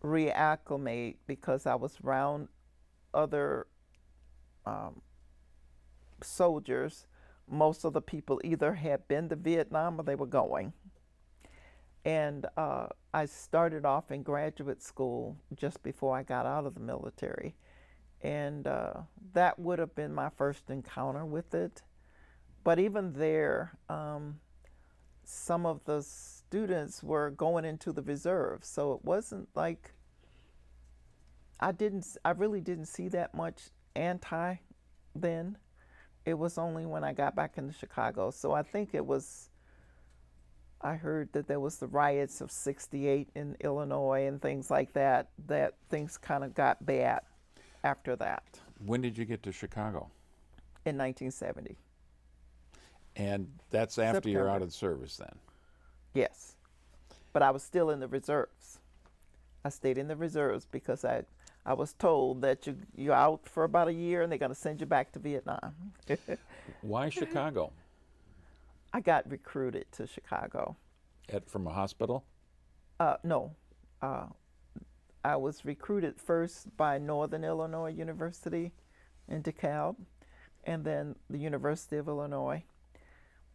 reacclimate because I was around other soldiers, most of the people either had been to Vietnam or they were going. And I started off in graduate school just before I got out of the military. And that would have been my first encounter with it. But even there, some of the students were going into the reserves. So it wasn't like I really didn't see that much anti then. It was only when I got back into Chicago. So I think I heard that there was the riots of '68 in Illinois and things like that, that things kind of got bad after that. When did you get to Chicago? In 1970. And that's after you're September. out of service then? Yes. But I was still in the reserves. I stayed in the reserves because I was told that you're out for about a year and they're going to send you back to Vietnam. Why Chicago? I got recruited to Chicago. From a hospital? No. I was recruited first by Northern Illinois University in DeKalb, and then the University of Illinois.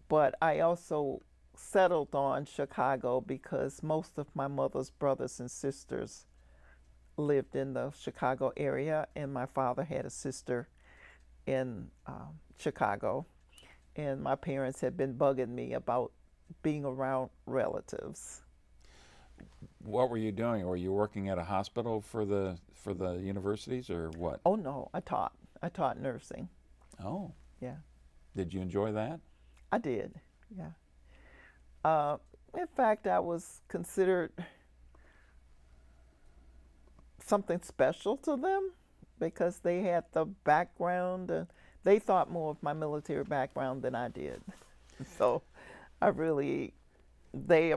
But I also settled on Chicago because most of my mother's brothers and sisters lived in the Chicago area, and my father had a sister in Chicago. And my parents had been bugging me about being around relatives. What were you doing? Were you working at a hospital for the universities or what? Oh no, I taught nursing. Oh. Yeah. Did you enjoy that? I did. Yeah. In fact, I was considered something special to them because they had the background and they thought more of my military background than I did. So I really, they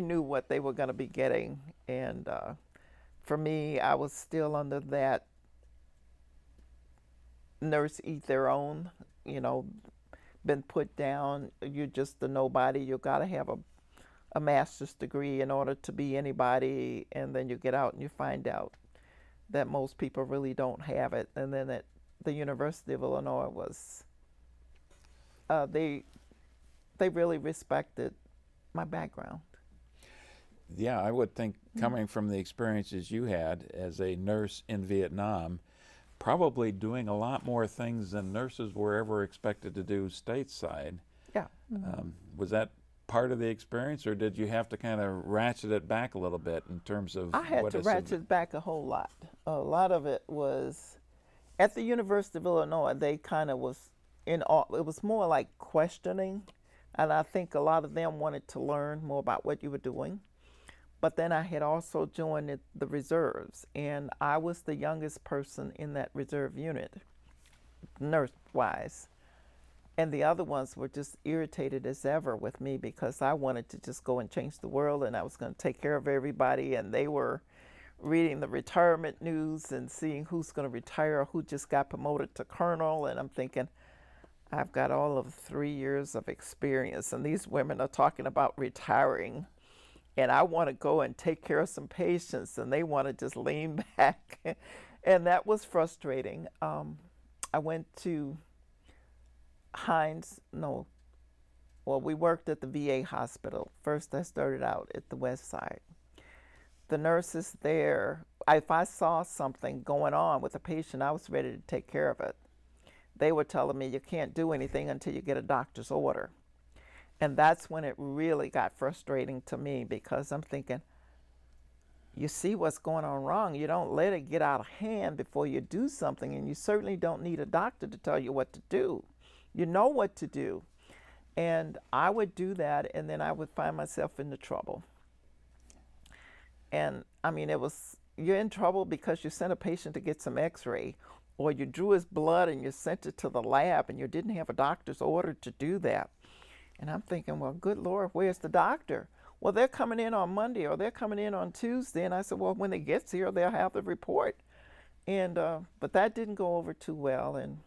knew what they were going to be getting. And for me, I was still under that nurse eat their own, been put down. You're just a nobody. You got to have a master's degree in order to be anybody. And then you get out and you find out that most people really don't have it. And then at the University of Illinois was, they really respected my background. Yeah, I would think coming from the experiences you had as a nurse in Vietnam, probably doing a lot more things than nurses were ever expected to do stateside. Yeah. Was that part of the experience, or did you have to kind of ratchet it back a little bit in terms of I had to ratchet it back a whole lot. A lot of it was at the University of Illinois. They kind of was it was more like questioning, and I think a lot of them wanted to learn more about what you were doing. But then I had also joined the reserves, and I was the youngest person in that reserve unit, nurse-wise. And the other ones were just irritated as ever with me because I wanted to just go and change the world, and I was going to take care of everybody, and they were reading the retirement news and seeing who's going to retire, who just got promoted to colonel, and I'm thinking, I've got all of 3 years of experience, and these women are talking about retiring. And I want to go and take care of some patients, and they want to just lean back. And that was frustrating. I went to we worked at the VA hospital. First, I started out at the West Side. The nurses there, if I saw something going on with a patient, I was ready to take care of it. They were telling me, you can't do anything until you get a doctor's order. And that's when it really got frustrating to me because I'm thinking, you see what's going on wrong. You don't let it get out of hand before you do something, and you certainly don't need a doctor to tell you what to do. You know what to do. And I would do that, and then I would find myself into trouble. And I mean, you're in trouble because you sent a patient to get some x-ray, or you drew his blood and you sent it to the lab and you didn't have a doctor's order to do that. And I'm thinking, well, good Lord, where's the doctor? Well, they're coming in on Monday or they're coming in on Tuesday. And I said, well, when they get here, they'll have the report. And but that didn't go over too well. And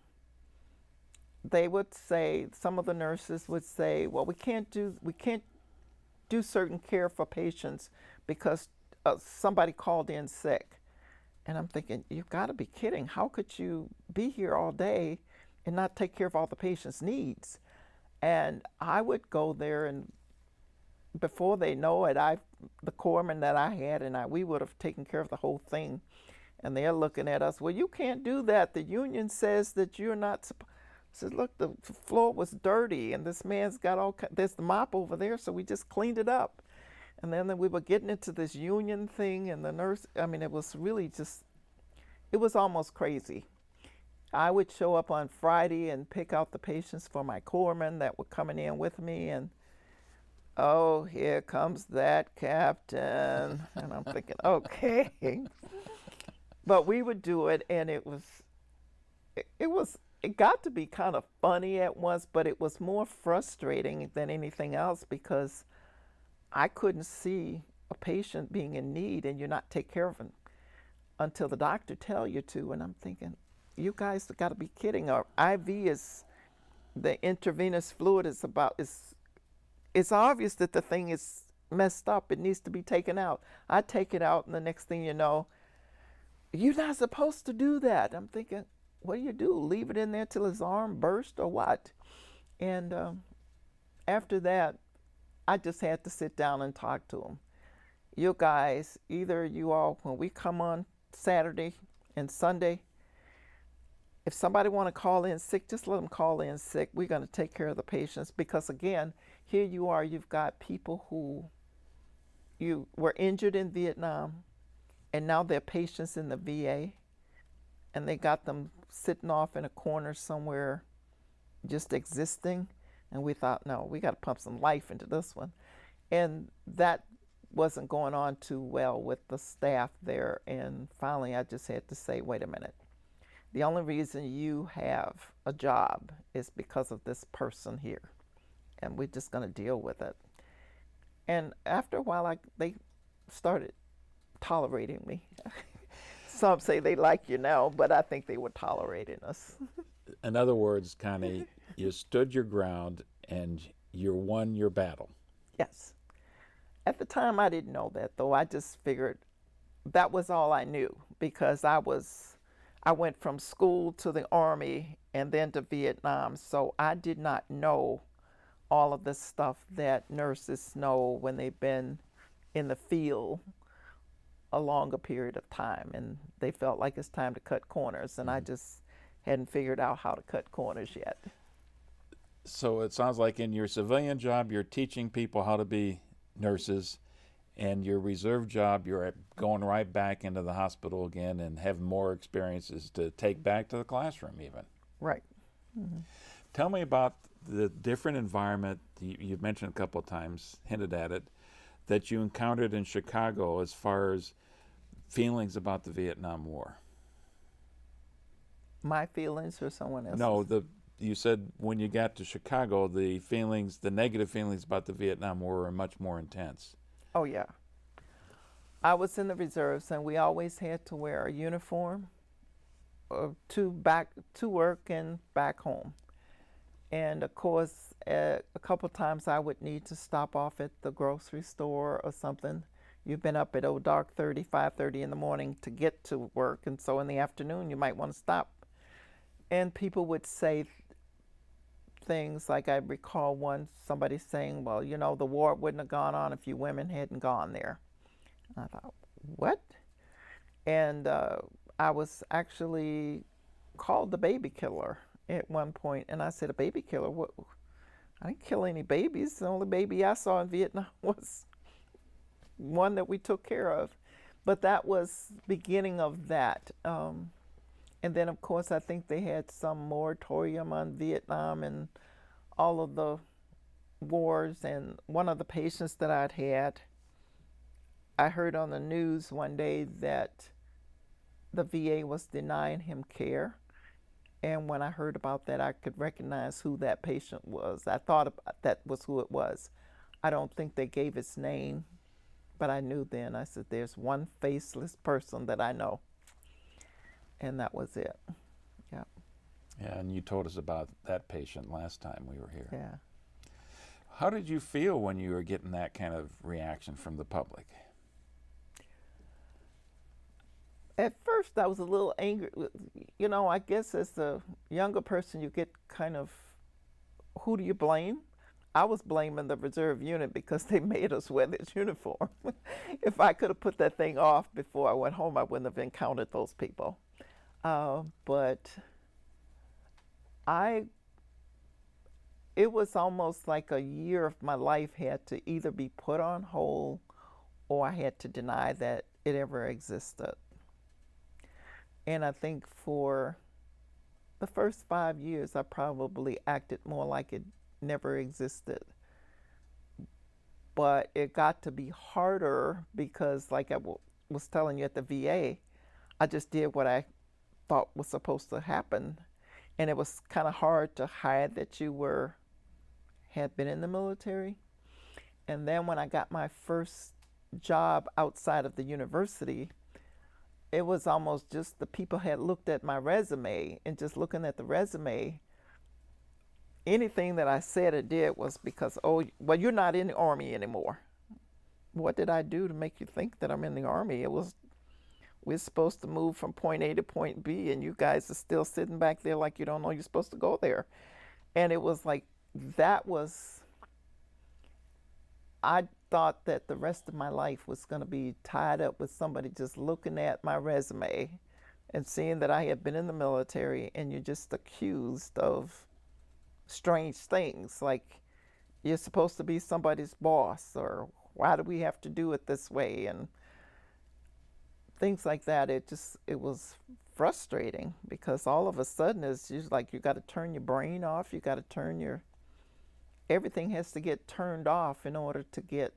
they would say, some of the nurses would say, well, we can't do certain care for patients because somebody called in sick. And I'm thinking, you've got to be kidding. How could you be here all day and not take care of all the patient's needs? And I would go there, and before they know it, the corpsman that I had and we would have taken care of the whole thing. And they're looking at us, well, you can't do that. The union says that you're not supposed. I said, look, the floor was dirty, and this man's got there's the mop over there, so we just cleaned it up. And then we were getting into this union thing, and the nurse, I mean, it was really just, it was almost crazy. I would show up on Friday and pick out the patients for my corpsmen that were coming in with me, and oh, here comes that captain. And I'm thinking, okay. But we would do it, and it got to be kind of funny at once, but it was more frustrating than anything else because I couldn't see a patient being in need and you're not take care of him until the doctor tell you to. And I'm thinking, you guys have got to be kidding. Our IV is, the intravenous fluid is it's obvious that the thing is messed up. It needs to be taken out. I take it out, and the next thing you know, you're not supposed to do that. I'm thinking, what do you do? Leave it in there till his arm burst or what? And after that, I just had to sit down and talk to him. You guys, either you all, when we come on Saturday and Sunday, if somebody want to call in sick, just let them call in sick. We're going to take care of the patients because, again, here you are, you've got people who you were injured in Vietnam, and now they're patients in the VA, and they got them sitting off in a corner somewhere just existing. And we thought, no, we got to pump some life into this one. And that wasn't going on too well with the staff there. And finally, I just had to say, wait a minute. The only reason you have a job is because of this person here. And we're just going to deal with it. And after a while, they started tolerating me. Some say they like you now, but I think they were tolerating us. In other words, Connie, you stood your ground and you won your battle. Yes. At the time, I didn't know that, though. I just figured that was all I knew because I went from school to the Army and then to Vietnam, so I did not know all of the stuff that nurses know when they've been in the field a longer period of time, and they felt like it's time to cut corners, and I just hadn't figured out how to cut corners yet. So it sounds like in your civilian job, you're teaching people how to be nurses, and your reserve job, you're going right back into the hospital again and have more experiences to take back to the classroom even. Right. Mm-hmm. Tell me about the different environment, you've mentioned a couple of times, hinted at it, that you encountered in Chicago as far as feelings about the Vietnam War. My feelings or someone else's? No, you said when you got to Chicago, the negative feelings about the Vietnam War are much more intense. Oh, yeah. I was in the reserves, and we always had to wear a uniform to work and back home. And of course, a couple times I would need to stop off at the grocery store or something. You've been up at dark 5:30 in the morning to get to work, and so in the afternoon you might want to stop. And people would say things like, I recall somebody saying, well, you know, the war wouldn't have gone on if you women hadn't gone there. I thought, what? And I was actually called the baby killer at one point, and I said, a baby killer? What? I didn't kill any babies. The only baby I saw in Vietnam was one that we took care of. But that was beginning of that. And then, of course, I think they had some moratorium on Vietnam and all of the wars. And one of the patients that I'd had, I heard on the news one day that the VA was denying him care. And when I heard about that, I could recognize who that patient was. I thought that was who it was. I don't think they gave his name, but I knew then. I said, there's one faceless person that I know. And that was it. Yeah. Yeah, and you told us about that patient last time we were here. Yeah. How did you feel when you were getting that kind of reaction from the public? At first, I was a little angry. You know, I guess as a younger person, you get kind of, who do you blame? I was blaming the reserve unit because they made us wear this uniform. If I could have put that thing off before I went home, I wouldn't have encountered those people. But it was almost like a year of my life had to either be put on hold or I had to deny that it ever existed. And I think for the first 5 years, I probably acted more like it never existed. But it got to be harder because, like I was telling you at the VA, I just did what I thought was supposed to happen. And it was kind of hard to hide that you had been in the military. And then when I got my first job outside of the university, it was almost just the people had looked at my resume, and just looking at the resume, anything that I said or did was because, oh, well, you're not in the Army anymore. What did I do to make you think that I'm in the Army? We're supposed to move from point A to point B, and you guys are still sitting back there like you don't know you're supposed to go there. And it was like, I thought that the rest of my life was going to be tied up with somebody just looking at my resume and seeing that I had been in the military, and you're just accused of strange things, like you're supposed to be somebody's boss, or why do we have to do it this way, and things like that. It was frustrating because all of a sudden it's just like you got to turn your brain off, you got to turn everything has to get turned off in order to get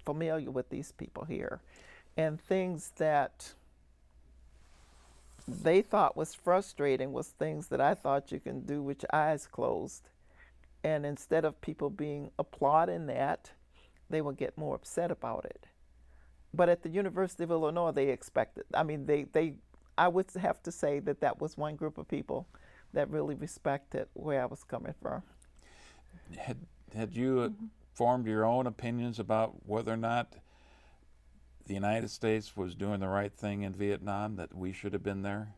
familiar with these people here. And things that they thought was frustrating was things that I thought you can do with your eyes closed. And instead of people being applauding that, they would get more upset about it. But at the University of Illinois, they expected. I mean, I would have to say that was one group of people that really respected where I was coming from. Had you formed your own opinions about whether or not the United States was doing the right thing in Vietnam, that we should have been there?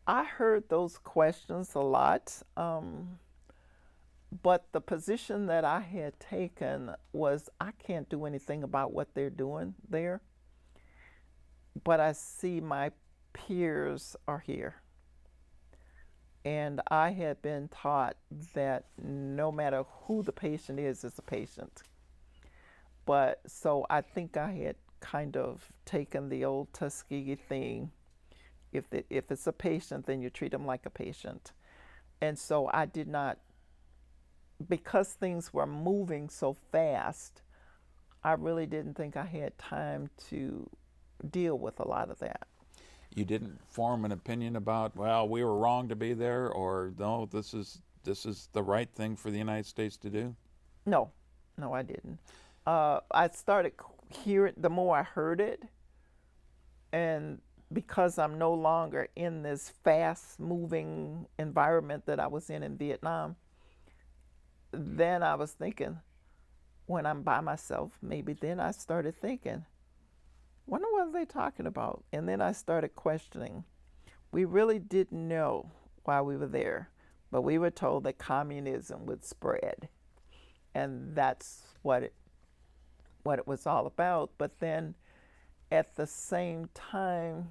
I heard those questions a lot, but the position that I had taken was I can't do anything about what they're doing there, but I see my peers are here. And I had been taught that no matter who the patient is a patient. But so I think I had kind of taken the old Tuskegee thing. If it's a patient, then you treat them like a patient. And so I did not, because things were moving so fast, I really didn't think I had time to deal with a lot of that. You didn't form an opinion about, well, we were wrong to be there, or no, this is the right thing for the United States to do? No, I didn't. I started hearing, the more I heard it, and because I'm no longer in this fast-moving environment that I was in Vietnam, then I was thinking, when I'm by myself, maybe then I started thinking, wonder what are they talking about? And then I started questioning. We really didn't know why we were there, but we were told that communism would spread. And that's what it was all about. But then at the same time,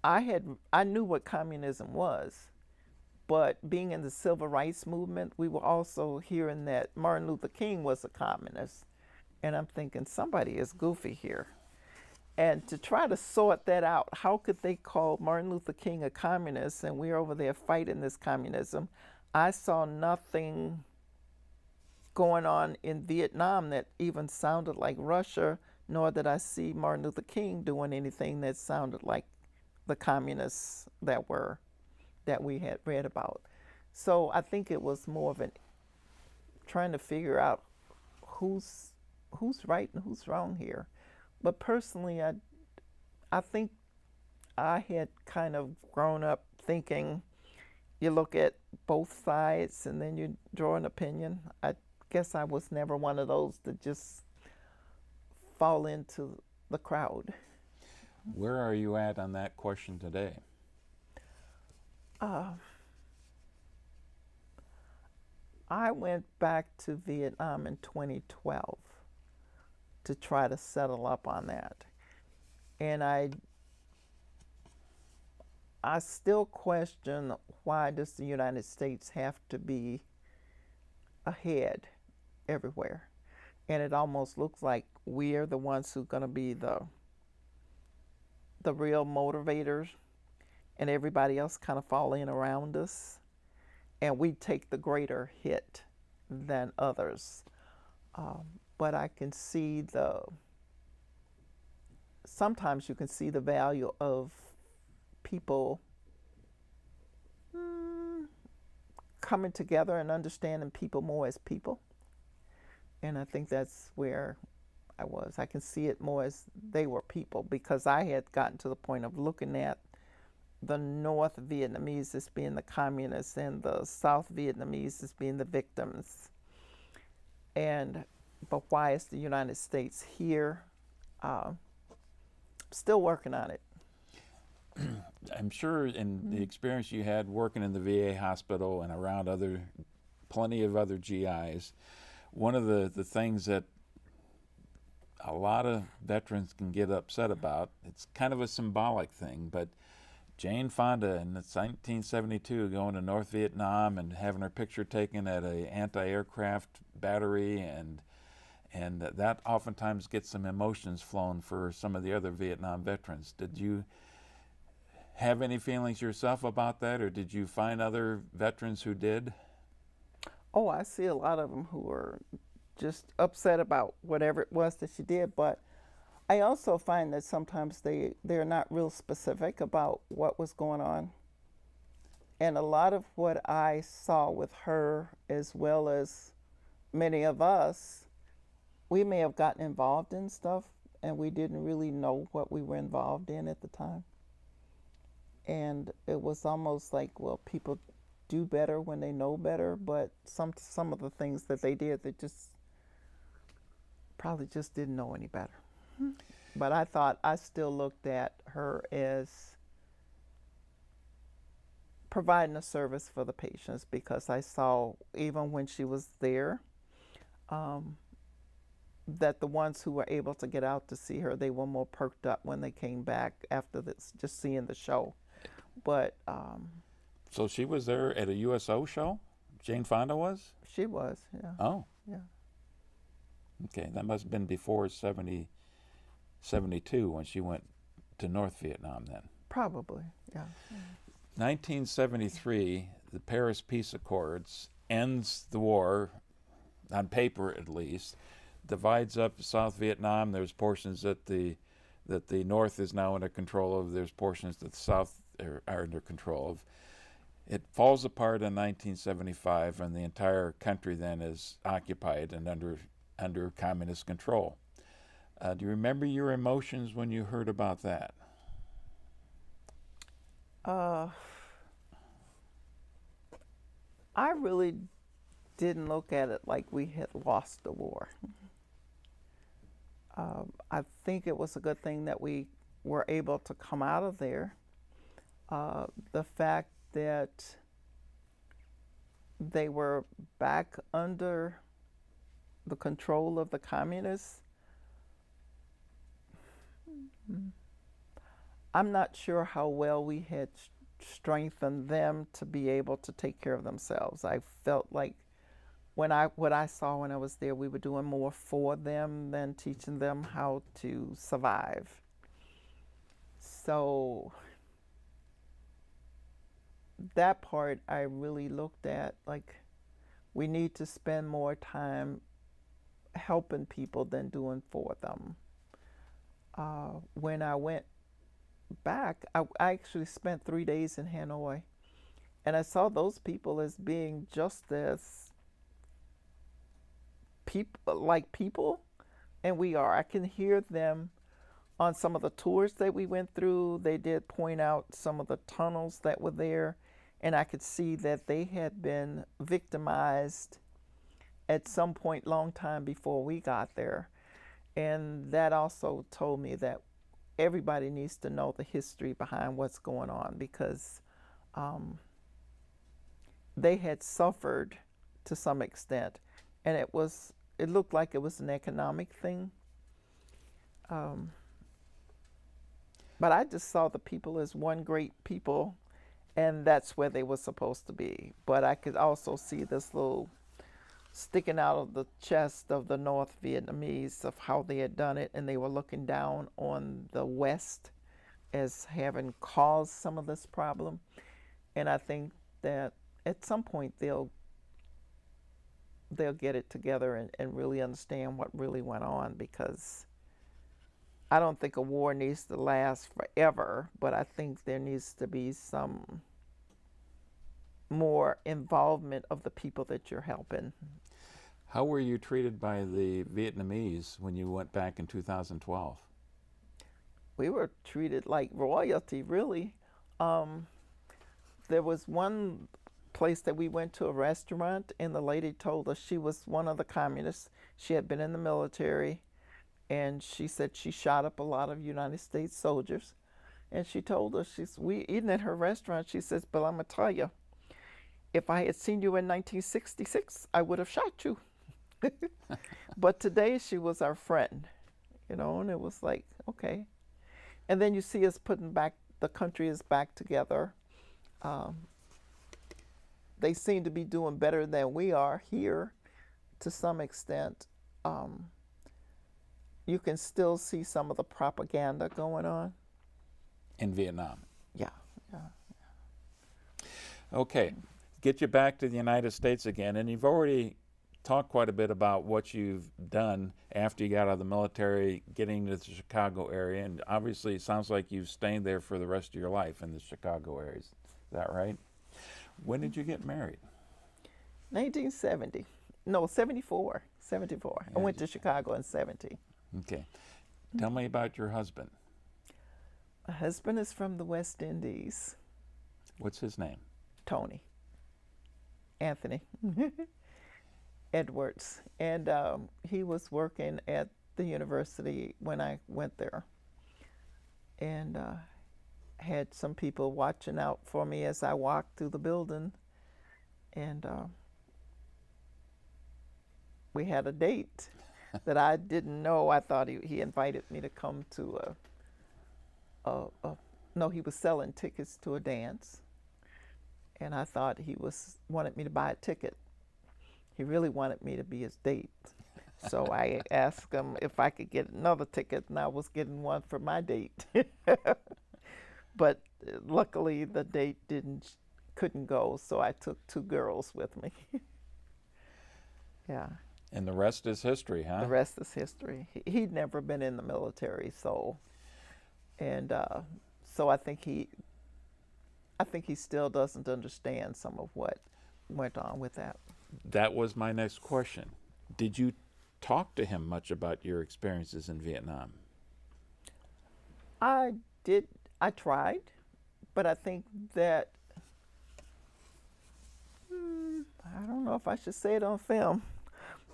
I knew what communism was, but being in the civil rights movement, we were also hearing that Martin Luther King was a communist. And I'm thinking, somebody is goofy here. And to try to sort that out, how could they call Martin Luther King a communist and we're over there fighting this communism? I saw nothing going on in Vietnam that even sounded like Russia, nor did I see Martin Luther King doing anything that sounded like the communists that we had read about. So I think it was more of trying to figure out who's right and who's wrong here. But personally, I think I had kind of grown up thinking you look at both sides and then you draw an opinion. I guess I was never one of those that just fall into the crowd. Where are you at on that question today? I went back to Vietnam in 2012 to try to settle up on that. And I still question, why does the United States have to be ahead everywhere? And it almost looks like we're the ones who are going to be the real motivators, and everybody else kind of fall in around us, and we take the greater hit than others. But I can see sometimes you can see the value of people coming together and understanding people more as people. And I think that's where I was. I can see it more as they were people, because I had gotten to the point of looking at the North Vietnamese as being the communists and the South Vietnamese as being the victims. But why is the United States here? Still working on it. I'm sure in the experience you had working in the VA hospital and around plenty of other GIs, one of the things that a lot of veterans can get upset about, it's kind of a symbolic thing, but Jane Fonda in 1972 going to North Vietnam and having her picture taken at an anti-aircraft battery, and that oftentimes gets some emotions flowing for some of the other Vietnam veterans. Did you have any feelings yourself about that, or did you find other veterans who did? Oh, I see a lot of them who were just upset about whatever it was that she did, but I also find that sometimes they're not real specific about what was going on. And a lot of what I saw with her, as well as many of us, we may have gotten involved in stuff and we didn't really know what we were involved in at the time. And it was almost like, well, people do better when they know better, but some of the things that they did, they just probably just didn't know any better. But I still looked at her as providing a service for the patients, because I saw, even when she was there, that the ones who were able to get out to see her, they were more perked up when they came back after this, just seeing the show. But so she was there at a USO show? Jane Fonda was? She was, yeah. Oh. Yeah. Okay, that must have been before 72 when she went to North Vietnam then. Probably, yeah. 1973, the Paris Peace Accords ends the war, on paper at least, divides up South Vietnam. There's portions that the North is now under control of. There's portions that the South are under control of. It falls apart in 1975, and the entire country then is occupied and under communist control. Do you remember your emotions when you heard about that? I really didn't look at it like we had lost the war. I think it was a good thing that we were able to come out of there. The fact that they were back under the control of the communists, I'm not sure how well we had strengthened them to be able to take care of themselves. I felt like what I saw when I was there, we were doing more for them than teaching them how to survive. So that part I really looked at, like, we need to spend more time helping people than doing for them. When I went back, I actually spent 3 days in Hanoi, and I saw those people as being just as people, and we are. I can hear them on some of the tours that we went through. They did point out some of the tunnels that were there, and I could see that they had been victimized at some point long time before we got there. And that also told me that everybody needs to know the history behind what's going on, because they had suffered to some extent, and it looked like it was an economic thing. But I just saw the people as one great people, and that's where they were supposed to be. But I could also see this little sticking out of the chest of the North Vietnamese of how they had done it, and they were looking down on the West as having caused some of this problem. And I think that at some point they'll get it together and really understand what really went on, because I don't think a war needs to last forever, but I think there needs to be some more involvement of the people that you're helping. How were you treated by the Vietnamese when you went back in 2012? We were treated like royalty, really. There was one place that we went to, a restaurant, and the lady told us she was one of the communists. She had been in the military, and she said she shot up a lot of United States soldiers. And she told us, we eating at her restaurant, she says, but I'm gonna tell you, if I had seen you in 1966, I would have shot you. But today she was our friend, and it was like, okay. And then you see us putting back, the country is back together. They seem to be doing better than we are here to some extent. You can still see some of the propaganda going on. In Vietnam? Yeah. Okay, get you back to the United States again, and you've already talked quite a bit about what you've done after you got out of the military, getting to the Chicago area, and obviously it sounds like you've stayed there for the rest of your life in the Chicago area. Is that right? When did you get married? 1970. No, 74. 74. I went to Chicago in 70. Okay. Tell me about your husband. My husband is from the West Indies. What's his name? Tony. Anthony Edwards. And he was working at the university when I went there. And had some people watching out for me as I walked through the building. And we had a date that I didn't know. I thought he invited me to come to no, he was selling tickets to a dance. And I thought he wanted me to buy a ticket. He really wanted me to be his date. So I asked him if I could get another ticket, and I was getting one for my date. But luckily the date couldn't go, so I took 2 girls with me. Yeah. And the rest is history, huh? The rest is history. He'd never been in the military, so I think he still doesn't understand some of what went on with that. That was my next question. Did you talk to him much about your experiences in Vietnam? I did. I tried, but I think that I don't know if I should say it on film,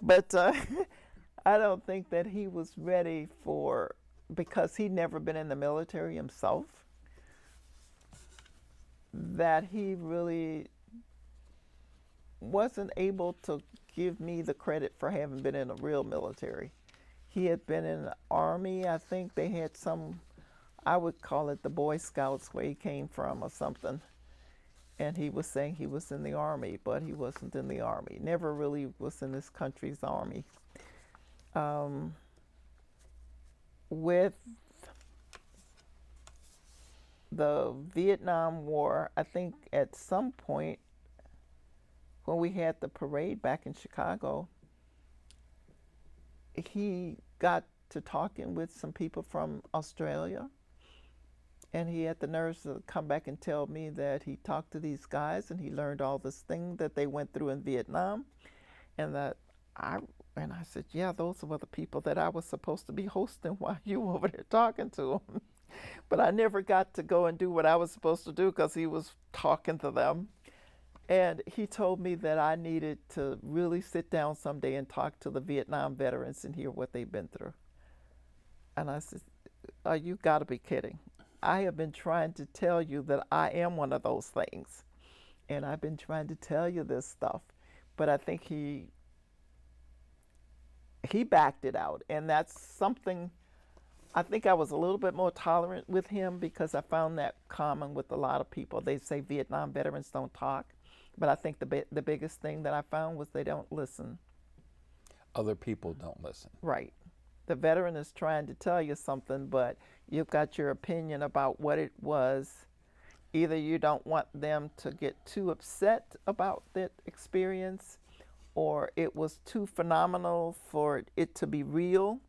but I don't think that he was ready because he'd never been in the military himself, that he really wasn't able to give me the credit for having been in a real military. He had been in the Army. I think they had I would call it the Boy Scouts where he came from or something. And he was saying he was in the Army, but he wasn't in the Army. Never really was in this country's Army. With the Vietnam War, I think at some point when we had the parade back in Chicago, he got to talking with some people from Australia, and he had the nerves to come back and tell me that he talked to these guys and he learned all this thing that they went through in Vietnam, and I said, yeah, those were the people that I was supposed to be hosting while you were over there talking to them. But I never got to go and do what I was supposed to do because he was talking to them. And he told me that I needed to really sit down someday and talk to the Vietnam veterans and hear what they've been through. And I said, oh, you got to be kidding. I have been trying to tell you that I am one of those things. And I've been trying to tell you this stuff. But I think he backed it out. And that's something, I think I was a little bit more tolerant with him because I found that common with a lot of people. They say Vietnam veterans don't talk. But I think the biggest thing that I found was they don't listen. Other people don't listen. Right. The veteran is trying to tell you something, but you've got your opinion about what it was. Either you don't want them to get too upset about that experience, or it was too phenomenal for it to be real.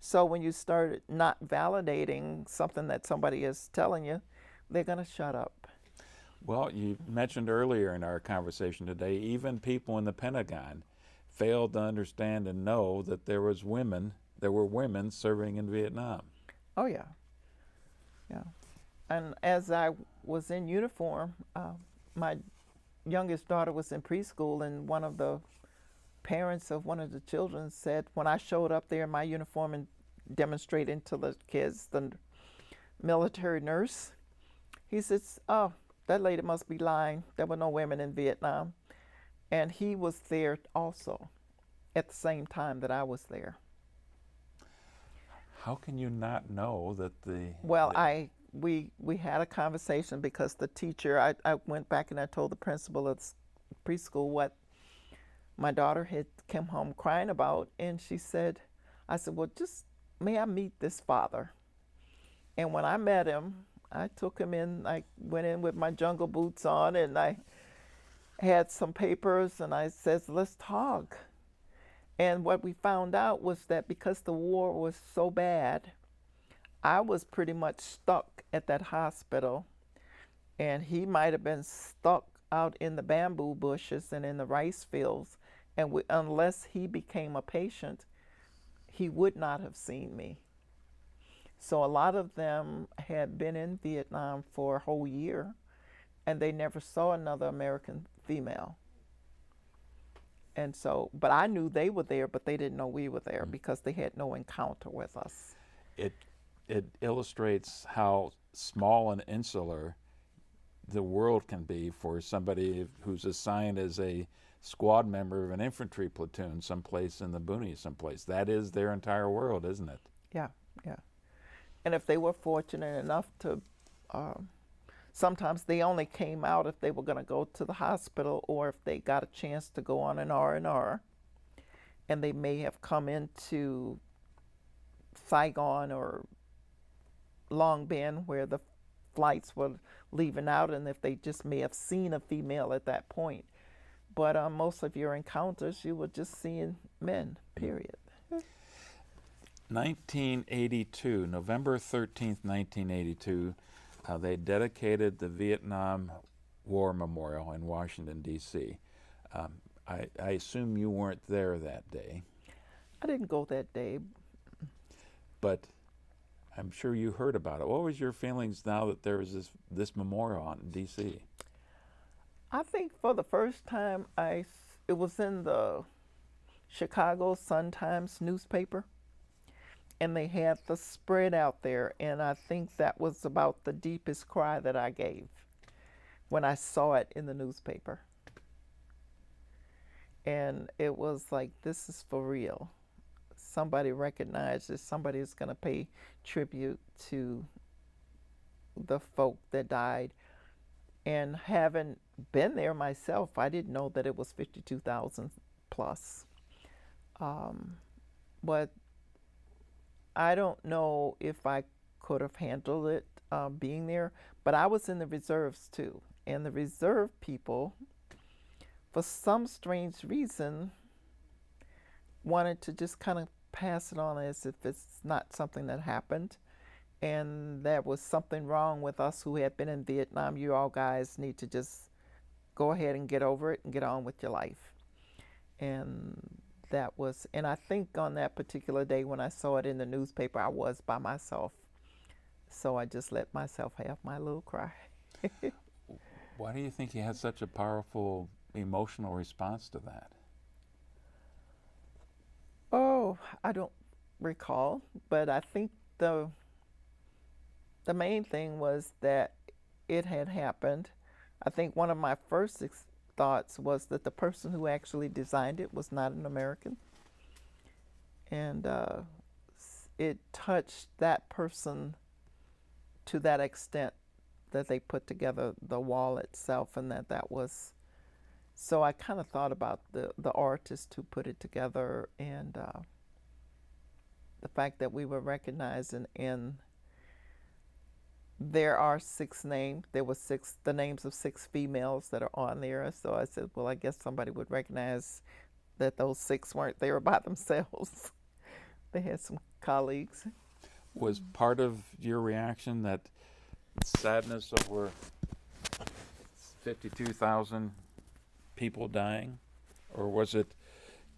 So when you start not validating something that somebody is telling you, they're going to shut up. Well, you mentioned earlier in our conversation today, even people in the Pentagon failed to understand and know that there were women serving in Vietnam. Oh, yeah. Yeah. And as I was in uniform, my youngest daughter was in preschool, and one of the parents of one of the children said, when I showed up there in my uniform and demonstrating to the kids, the military nurse, he says, oh, that lady must be lying. There were no women in Vietnam. And he was there also at the same time that I was there. How can you not know that Well, we had a conversation because the teacher, I went back and I told the principal of preschool what my daughter had come home crying about, and she said, I said, well, just may I meet this father? And when I met him, I took him in, I went in with my jungle boots on, and I had some papers, and I said, let's talk. And what we found out was that because the war was so bad, I was pretty much stuck at that hospital, and he might have been stuck out in the bamboo bushes and in the rice fields, and unless he became a patient, he would not have seen me. So a lot of them had been in Vietnam for a whole year, and they never saw another American female. And so, but I knew they were there, but they didn't know we were there because they had no encounter with us. It illustrates how small and insular the world can be for somebody who's assigned as a squad member of an infantry platoon someplace in the boonies someplace. That is their entire world, isn't it? Yeah, yeah. And if they were fortunate enough to, sometimes they only came out if they were going to go to the hospital or if they got a chance to go on an R&R. And they may have come into Saigon or Long Binh where the flights were leaving out, and if they just may have seen a female at that point. But most of your encounters, you were just seeing men, period. 1982, November 13th, 1982, they dedicated the Vietnam War Memorial in Washington, D.C. I assume you weren't there that day. I didn't go that day. But I'm sure you heard about it. What was your feelings now that there was this memorial on in D.C.? I think for the first time, it was in the Chicago Sun-Times newspaper, and they had the spread out there, and I think that was about the deepest cry that I gave when I saw it in the newspaper. And it was like, this is for real. Somebody recognized that somebody is going to pay tribute to the folk that died. And having been there myself, I didn't know that it was 52,000 plus. But I don't know if I could have handled it being there, but I was in the reserves too. And the reserve people, for some strange reason, wanted to just kind of pass it on as if it's not something that happened. And there was something wrong with us who had been in Vietnam. You all guys need to just go ahead and get over it and get on with your life. And I think on that particular day when I saw it in the newspaper, I was by myself. So I just let myself have my little cry. Why do you think you had such a powerful emotional response to that? Oh, I don't recall, but I think the main thing was that it had happened. I think one of my first thoughts was that the person who actually designed it was not an American, and it touched that person to that extent that they put together the wall itself, and that was. So I kind of thought about the artist who put it together, and the fact that we were recognizing in. There are 6 names. There were the names of 6 females that are on there. So I said, well, I guess somebody would recognize that those 6 weren't there by themselves. They had some colleagues. Was part of your reaction that sadness over 52,000 people dying? Or was it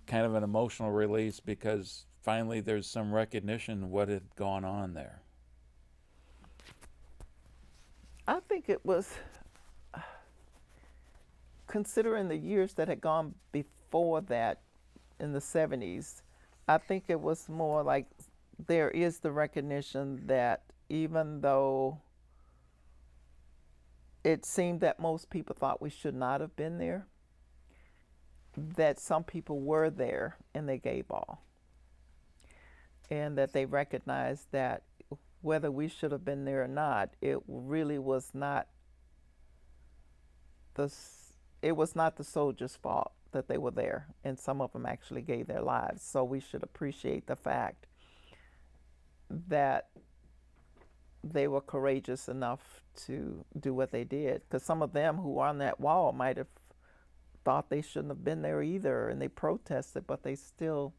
kind of an emotional release because finally there's some recognition of what had gone on there? I think it was, considering the years that had gone before that in the 70s, I think it was more like there is the recognition that even though it seemed that most people thought we should not have been there, that some people were there and they gave all. And that they recognized that whether we should have been there or not, it really was not the soldiers' fault that they were there, and some of them actually gave their lives. So we should appreciate the fact that they were courageous enough to do what they did, because some of them who were on that wall might have thought they shouldn't have been there either, and they protested, but they still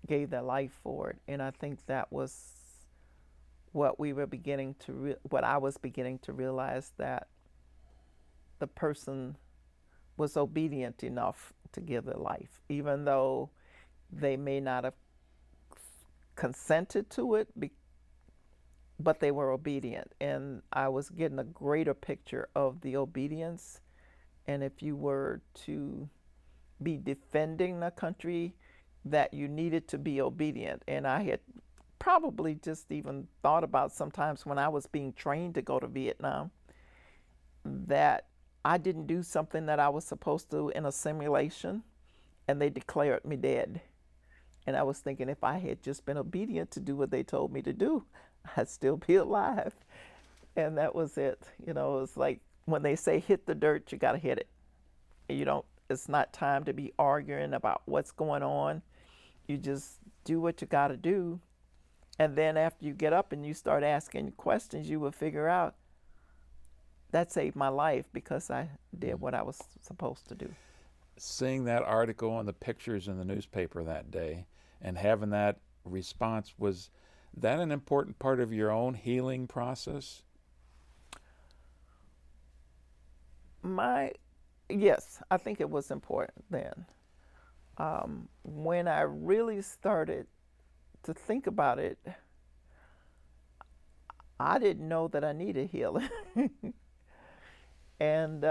gave their life for it. And I think that was what we were beginning to what I was beginning to realize, that the person was obedient enough to give their life, even though they may not have consented to it, but they were obedient. And I was getting a greater picture of the obedience. And if you were to be defending the country, that you needed to be obedient. And I had probably just even thought about sometimes when I was being trained to go to Vietnam, that I didn't do something that I was supposed to in a simulation, and they declared me dead. And I was thinking, if I had just been obedient to do what they told me to do, I'd still be alive. And that was it. You know, it was like when they say hit the dirt, you got to hit it. It's not time to be arguing about what's going on. You just do what you got to do. And then after you get up and you start asking questions, you will figure out that saved my life because I did what I was supposed to do. Seeing that article and the pictures in the newspaper that day and having that response, was that an important part of your own healing process? Yes, I think it was important then. When I really started to think about it, I didn't know that I needed healing. And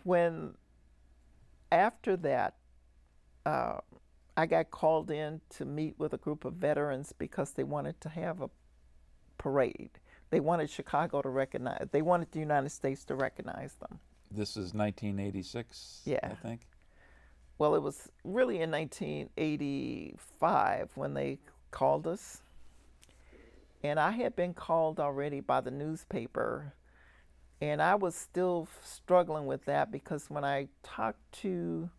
when after that, I got called in to meet with a group of veterans because they wanted to have a parade. They wanted Chicago to recognize, they wanted the United States to recognize them. This is 1986, Yeah. I think. Well, it was really in 1985 when they called us. And I had been called already by the newspaper. And I was still struggling with that because when I talked to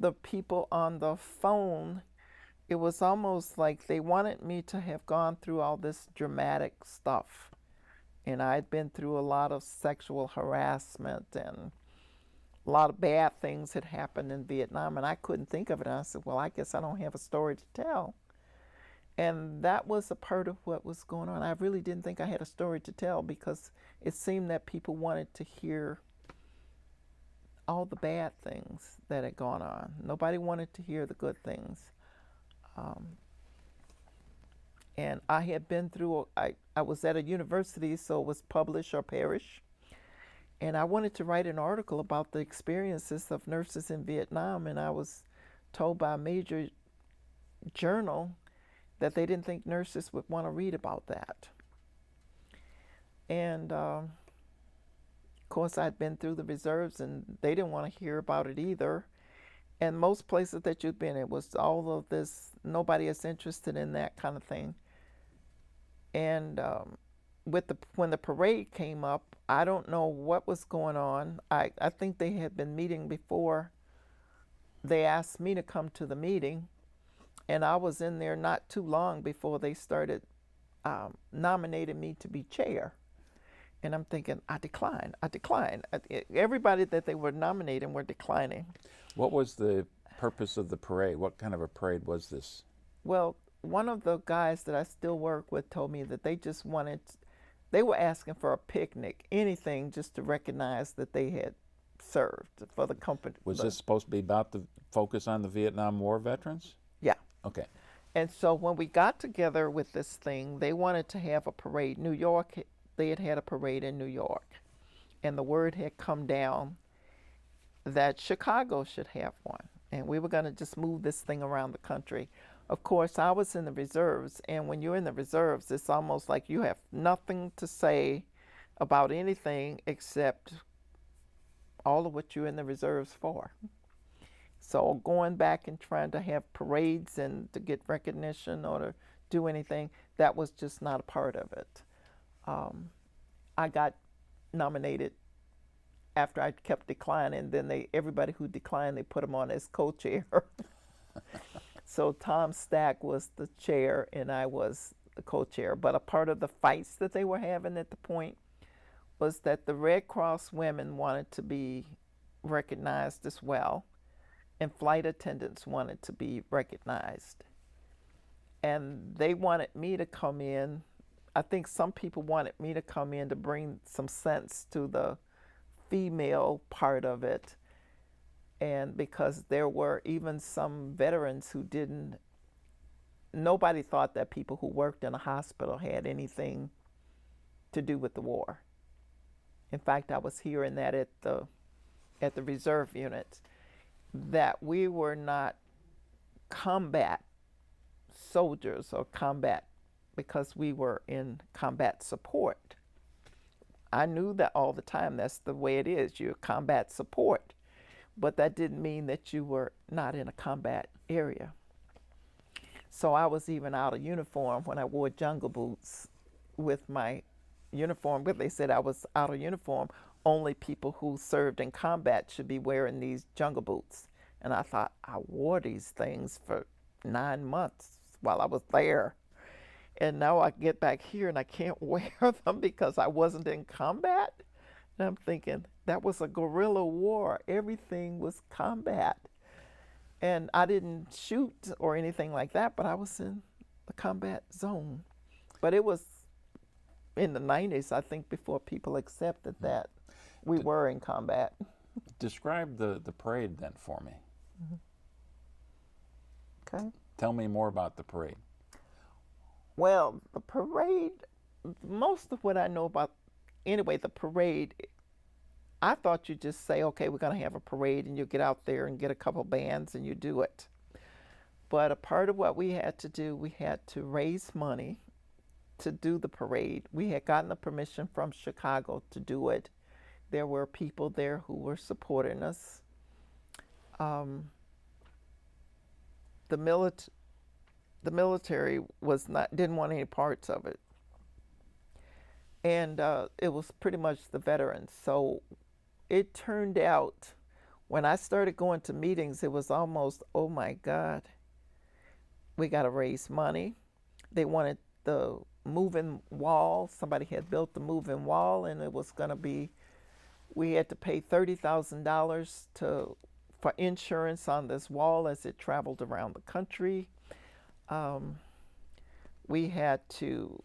the people on the phone, it was almost like they wanted me to have gone through all this dramatic stuff. And I'd been through a lot of sexual harassment, and a lot of bad things had happened in Vietnam, and I couldn't think of it. And I said, well, I guess I don't have a story to tell. And that was a part of what was going on. I really didn't think I had a story to tell because it seemed that people wanted to hear all the bad things that had gone on. Nobody wanted to hear the good things. And I had been through, I was at a university, so it was publish or perish. And I wanted to write an article about the experiences of nurses in Vietnam, and I was told by a major journal that they didn't think nurses would want to read about that. And of course, I'd been through the reserves, and they didn't want to hear about it either. And most places that you've been, it was all of this, nobody is interested in that kind of thing. And when the parade came up, I don't know what was going on. I think they had been meeting before they asked me to come to the meeting, and I was in there not too long before they started nominating me to be chair. And I'm thinking, I decline. Everybody that they were nominating were declining. What was the purpose of the parade? What kind of a parade was this? Well, one of the guys that I still work with told me that they were asking for a picnic, anything just to recognize that they had served for the company. Was this supposed to be about the focus on the Vietnam War veterans? Yeah. Okay. And so when we got together with this thing, they wanted to have a parade. New York, they had a parade in New York. And the word had come down that Chicago should have one. And we were going to just move this thing around the country. Of course, I was in the reserves, and when you're in the reserves, it's almost like you have nothing to say about anything except all of what you're in the reserves for. So going back and trying to have parades and to get recognition or to do anything, that was just not a part of it. I got nominated after I kept declining. Then everybody who declined, they put them on as co-chair. So Tom Stack was the chair and I was the co-chair. But a part of the fights that they were having at the point was that the Red Cross women wanted to be recognized as well, and flight attendants wanted to be recognized. And they wanted me to come in. I think some people wanted me to come in to bring some sense to the female part of it. And because there were even some veterans who nobody thought that people who worked in a hospital had anything to do with the war. In fact, I was hearing that at the reserve unit, that we were not combat soldiers or combat because we were in combat support. I knew that all the time. That's the way it is. You're combat support. But that didn't mean that you were not in a combat area. So I was even out of uniform when I wore jungle boots with my uniform. But they said I was out of uniform. Only people who served in combat should be wearing these jungle boots. And I thought, I wore these things for 9 months while I was there. And now I get back here and I can't wear them because I wasn't in combat. And I'm thinking, that was a guerrilla war. Everything was combat. And I didn't shoot or anything like that, but I was in the combat zone. But it was in the 90s, I think, before people accepted that we were in combat. Describe the parade then for me. Okay. Tell me more about the parade. Well, the parade, most of what I know about, anyway, the parade, I thought you'd just say, okay, we're going to have a parade, and you get out there and get a couple bands and you do it. But a part of what we had to do, we had to raise money to do the parade. We had gotten the permission from Chicago to do it. There were people there who were supporting us. The military didn't want any parts of it. And it was pretty much the veterans. So it turned out, when I started going to meetings, it was almost, oh my God, we got to raise money. They wanted the moving wall. Somebody had built the moving wall, and it was going to be, we had to pay $30,000 for insurance on this wall as it traveled around the country. We had to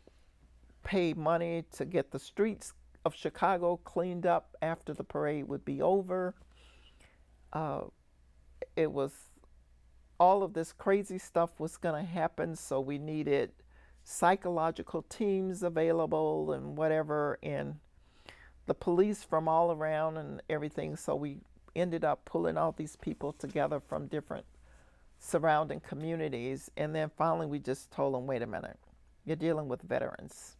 pay money to get the streets of Chicago cleaned up after the parade would be over. It was, all of this crazy stuff was going to happen, so we needed psychological teams available and whatever, and the police from all around and everything. So we ended up pulling all these people together from different surrounding communities. And then finally, we just told them, wait a minute, you're dealing with veterans.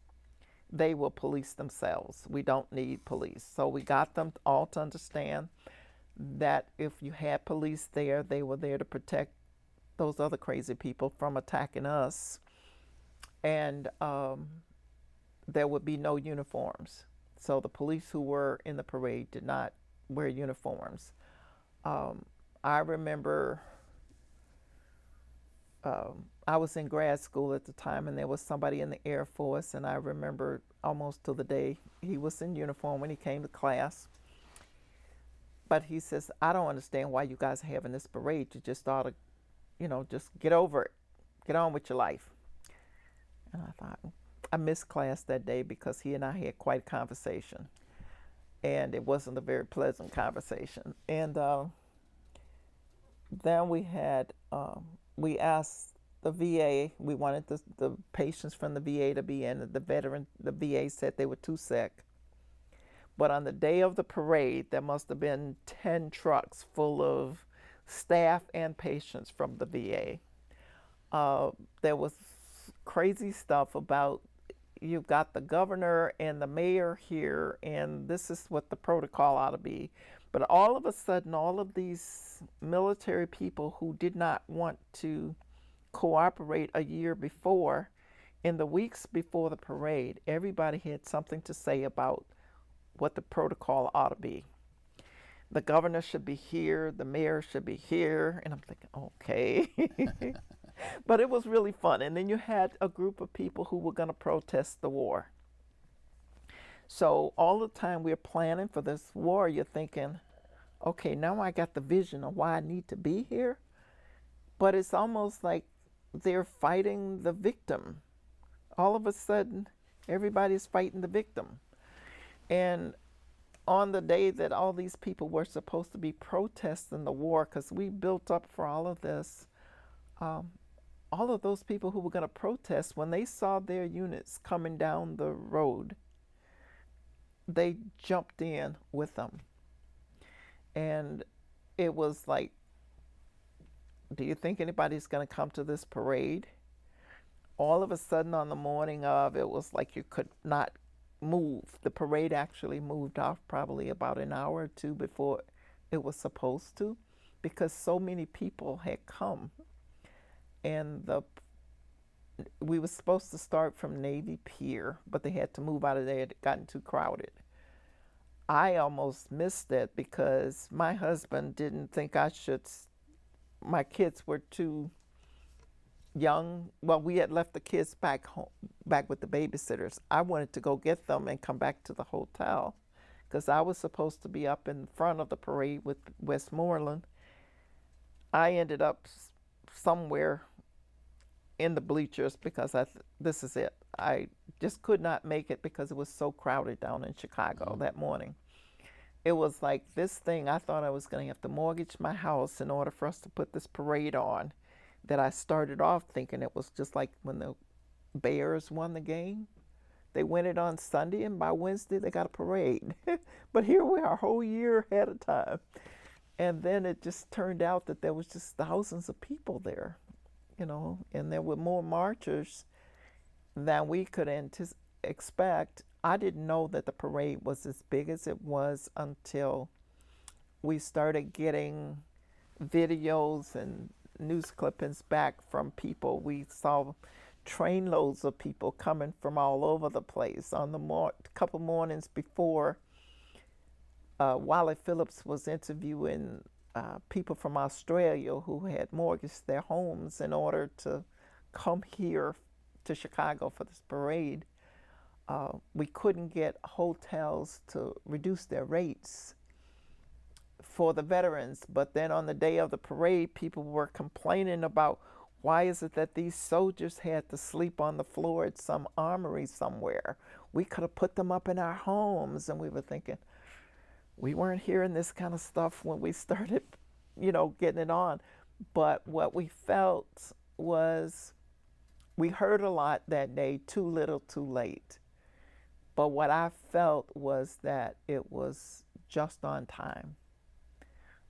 They will police themselves. We don't need police. So we got them all to understand that if you had police there, they were there to protect those other crazy people from attacking us. And there would be no uniforms. So the police who were in the parade did not wear uniforms. I remember I was in grad school at the time, and there was somebody in the Air Force, and I remember almost to the day he was in uniform when he came to class. But he says, I don't understand why you guys are having this parade. You just ought to, just get over it. Get on with your life. And I thought, I missed class that day because he and I had quite a conversation. And it wasn't a very pleasant conversation. And then we asked the VA, we wanted the patients from the VA to be in. The VA said they were too sick. But on the day of the parade, there must have been 10 trucks full of staff and patients from the VA. There was crazy stuff about, you've got the governor and the mayor here, and this is what the protocol ought to be. But all of a sudden, all of these military people who did not want to cooperate a year before, in the weeks before the parade, everybody had something to say about what the protocol ought to be. The governor should be here, the mayor should be here, and I'm thinking, okay. But it was really fun. And then you had a group of people who were going to protest the war. So all the time we're planning for this war, you're thinking, okay, now I got the vision of why I need to be here. But it's almost like they're fighting the victim. All of a sudden, everybody's fighting the victim. And on the day that all these people were supposed to be protesting the war, because we built up for all of this, all of those people who were going to protest, when they saw their units coming down the road, they jumped in with them. And it was like, do you think anybody's going to come to this parade? All of a sudden on the morning of, it was like you could not move. The parade actually moved off probably about an hour or two before it was supposed to, because so many people had come. And we were supposed to start from Navy Pier, but they had to move out of there. It had gotten too crowded. I almost missed it because my husband didn't think I should. My kids were too young. Well, we had left the kids back home, back with the babysitters. I wanted to go get them and come back to the hotel because I was supposed to be up in front of the parade with Westmoreland. I ended up somewhere in the bleachers because this is it. I just could not make it because it was so crowded down in Chicago that morning. It was like this thing, I thought I was going to have to mortgage my house in order for us to put this parade on, that I started off thinking it was just like when the Bears won the game. They win it on Sunday, and by Wednesday they got a parade. But here we are, a whole year ahead of time. And then it just turned out that there was just thousands of people there, and there were more marchers than we could expect. I didn't know that the parade was as big as it was until we started getting videos and news clippings back from people. We saw trainloads of people coming from all over the place. On the couple mornings before, Wally Phillips was interviewing people from Australia who had mortgaged their homes in order to come here to Chicago for this parade. We couldn't get hotels to reduce their rates for the veterans, but then on the day of the parade, people were complaining about why is it that these soldiers had to sleep on the floor at some armory somewhere? We could have put them up in our homes. And we were thinking, we weren't hearing this kind of stuff when we started, getting it on. But what we felt was, we heard a lot that day, too little, too late. But what I felt was that it was just on time,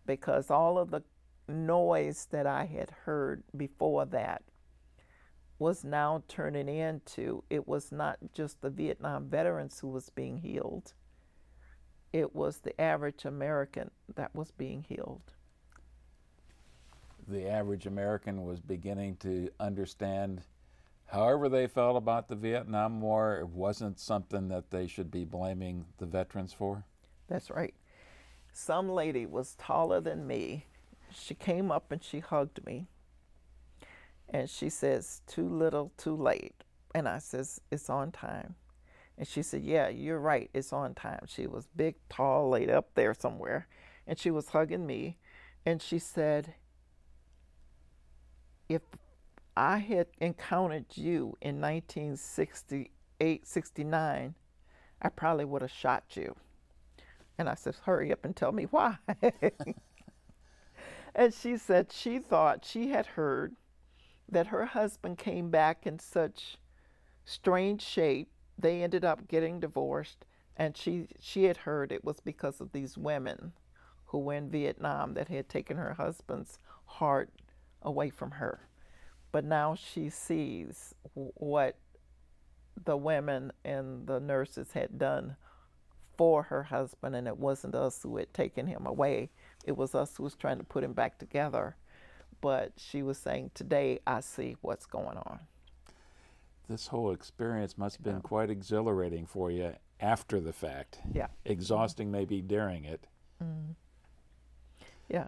because all of the noise that I had heard before that was now turning into, it was not just the Vietnam veterans who was being healed, it was the average American that was being healed. The average American was beginning to understand, however they felt about the Vietnam War, it wasn't something that they should be blaming the veterans for. That's right. Some lady was taller than me. She came up and she hugged me. And she says, "Too little, too late." And I says, "It's on time." And she said, "Yeah, you're right, it's on time." She was big, tall lady up there somewhere. And she was hugging me. And she said, "If I had encountered you in 1968, 69, I probably would have shot you." And I said, "Hurry up and tell me why." And she said she thought she had heard that her husband came back in such strange shape. They ended up getting divorced, and she had heard it was because of these women who were in Vietnam that had taken her husband's heart away from her. But now she sees what the women and the nurses had done for her husband, and it wasn't us who had taken him away. It was us who was trying to put him back together. But she was saying, today I see what's going on. This whole experience must have been quite exhilarating for you after the fact. Yeah. Exhausting maybe during it. Mm. Yeah.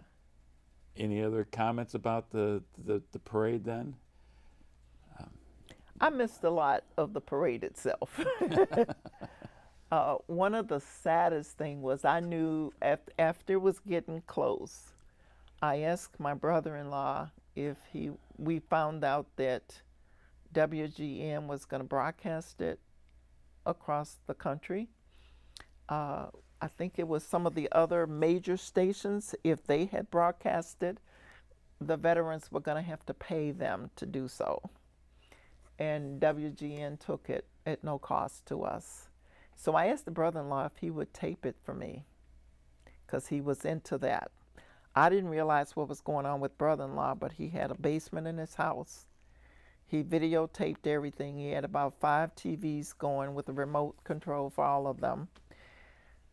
Any other comments about the parade then? I missed a lot of the parade itself. One of the saddest thing was I knew after it was getting close, I asked my brother-in-law if we found out that WGN was going to broadcast it across the country. I think it was some of the other major stations, if they had broadcasted, the veterans were going to have to pay them to do so. And WGN took it at no cost to us. So I asked the brother-in-law if he would tape it for me, because he was into that. I didn't realize what was going on with brother-in-law, but he had a basement in his house. He videotaped everything. He had about 5 TVs going with a remote control for all of them.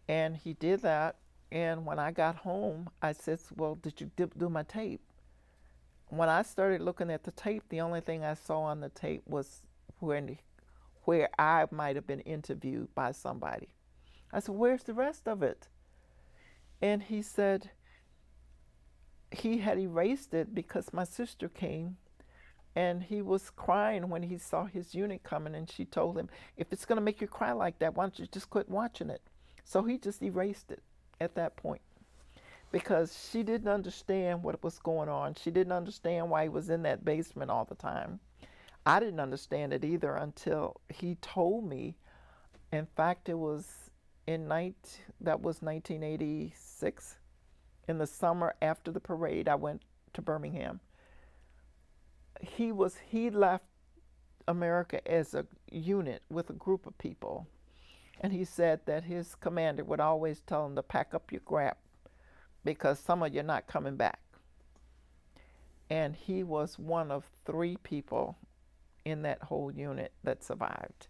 And he did that. And when I got home, I said, "Well, did you do my tape?" When I started looking at the tape, the only thing I saw on the tape was where I might have been interviewed by somebody. I said, "Where's the rest of it?" And he said he had erased it because my sister came, and he was crying when he saw his unit coming, and she told him, "If it's going to make you cry like that, why don't you just quit watching it?" So he just erased it at that point, because she didn't understand what was going on. She didn't understand why he was in that basement all the time. I didn't understand it either until he told me. In fact, it was that was 1986. In the summer after the parade, I went to Birmingham. He left America as a unit with a group of people. And he said that his commander would always tell him to pack up your crap because some of you are not coming back. And he was one of 3 people in that whole unit that survived.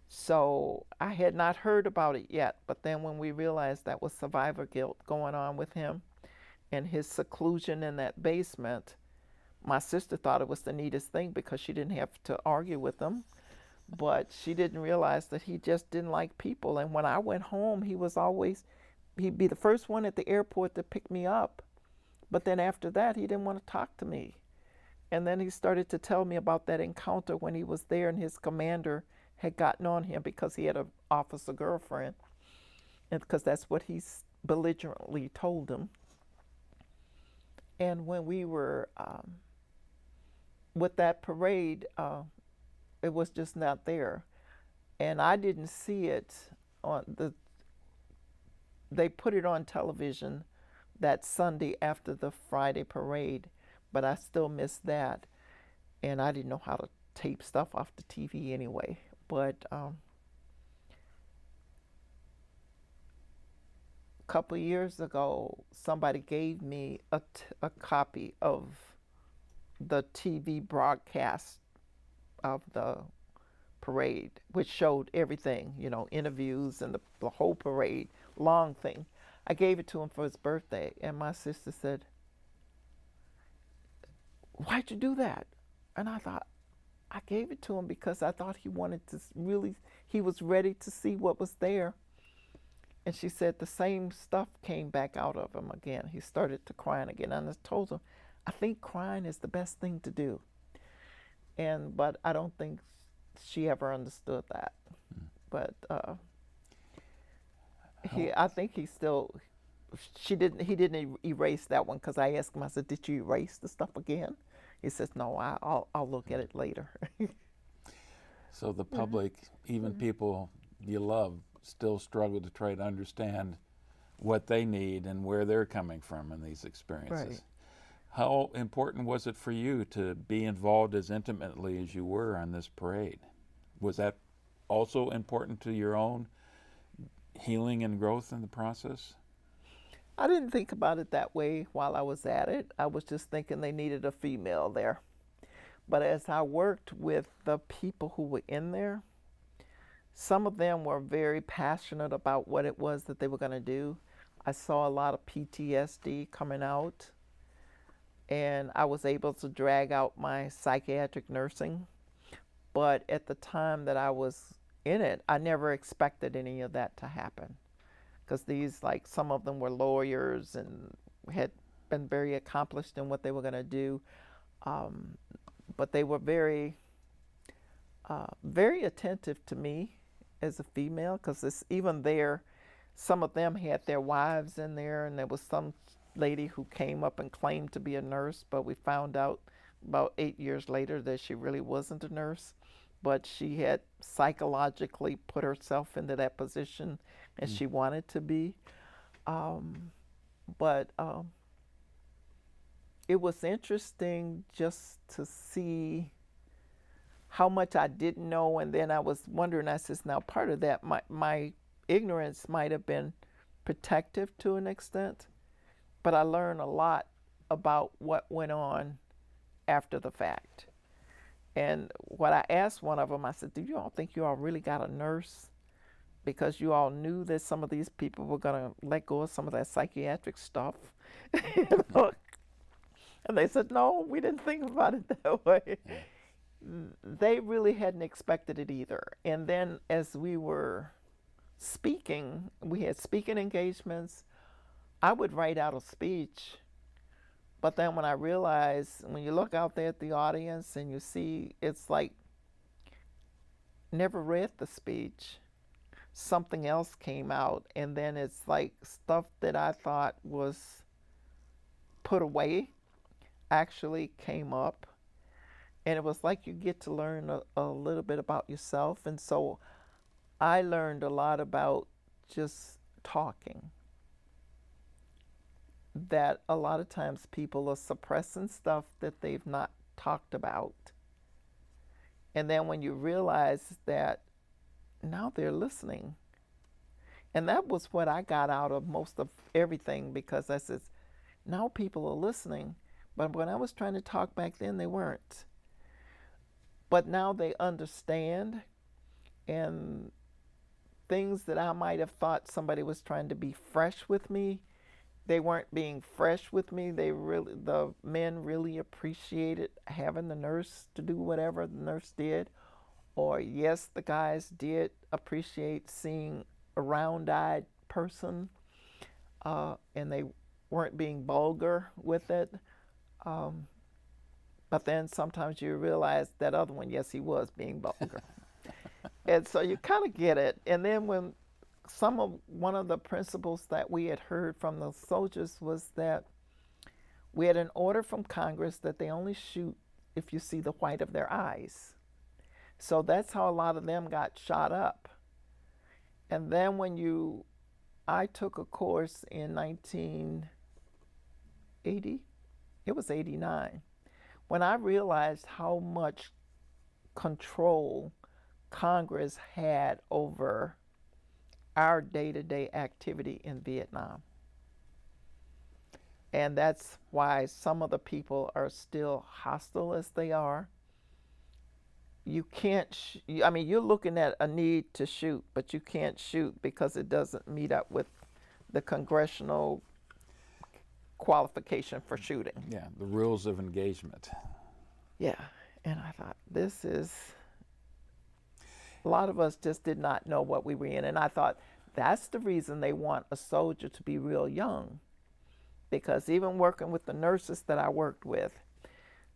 So I had not heard about it yet, but then when we realized that was survivor guilt going on with him and his seclusion in that basement, my sister thought it was the neatest thing because she didn't have to argue with him. But she didn't realize that he just didn't like people. And when I went home, he'd be the first one at the airport to pick me up. But then after that, he didn't want to talk to me. And then he started to tell me about that encounter when he was there and his commander had gotten on him because he had an officer girlfriend. And because that's what he belligerently told him. And when we were with that parade, it was just not there. And I didn't see it they put it on television that Sunday after the Friday parade, but I still missed that. And I didn't know how to tape stuff off the TV anyway. But couple of years ago, somebody gave me a copy of the TV broadcast of the parade, which showed everything, you know, interviews and the whole parade, long thing. I gave it to him for his birthday, and my sister said, "Why'd you do that?" And I thought, I gave it to him because I thought he wanted to really, he was ready to see what was there. And she said the same stuff came back out of him again. He started to crying again. And I told him, I think crying is the best thing to do. But I don't think she ever understood that. But I think he still, he didn't erase that one, because I asked him, I said, "Did you erase the stuff again?" He says, "No, I'll look at it later." So the public, even people you love, still struggle to try to understand what they need and where they're coming from in these experiences. Right. How important was it for you to be involved as intimately as you were on this parade? Was that also important to your own healing and growth in the process? I didn't think about it that way while I was at it. I was just thinking they needed a female there. But as I worked with the people who were in there, some of them were very passionate about what it was that they were going to do. I saw a lot of PTSD coming out, and I was able to drag out my psychiatric nursing. But at the time that I was in it, I never expected any of that to happen, because these, like, some of them were lawyers and had been very accomplished in what they were going to do. But they were very, very attentive to me as a female, because even there, some of them had their wives in there, and there was some lady who came up and claimed to be a nurse, but we found out about 8 years later that she really wasn't a nurse, but she had psychologically put herself into that position, and she wanted to be. It was interesting just to see how much I didn't know, and then I was wondering, I says, now part of that, my ignorance might have been protective to an extent, but I learned a lot about what went on after the fact. And what I asked one of them, I said, "Do you all think you all really got a nurse? Because you all knew that some of these people were going to let go of some of that psychiatric stuff." You know? And they said, "No, we didn't think about it that way." They really hadn't expected it either. And then as we were speaking, we had speaking engagements, I would write out a speech. But then when I realized, when you look out there at the audience and you see, it's like, never read the speech, something else came out, and then it's like stuff that I thought was put away actually came up. And it was like you get to learn a little bit about yourself. And so I learned a lot about just talking. That a lot of times people are suppressing stuff that they've not talked about. And then when you realize that now they're listening. And that was what I got out of most of everything, because I said, now people are listening. But when I was trying to talk back then, they weren't. But now they understand, and things that I might have thought somebody was trying to be fresh with me, they weren't being fresh with me. The men really appreciated having the nurse to do whatever the nurse did. Or yes, the guys did appreciate seeing a round-eyed person, and they weren't being vulgar with it. But then sometimes you realize that other one, yes, he was being vulgar. And so you kind of get it. And then when one of the principles that we had heard from the soldiers was that we had an order from Congress that they only shoot if you see the white of their eyes. So that's how a lot of them got shot up. And then I took a course in 1980, it was 89, when I realized how much control Congress had over our day-to-day activity in Vietnam. And that's why some of the people are still hostile as they are. You can't, I mean, you're looking at a need to shoot, but you can't shoot because it doesn't meet up with the congressional qualification for shooting. Yeah, the rules of engagement. Yeah, and I thought, this is, a lot of us just did not know what we were in. And I thought, that's the reason they want a soldier to be real young. Because even working with the nurses that I worked with,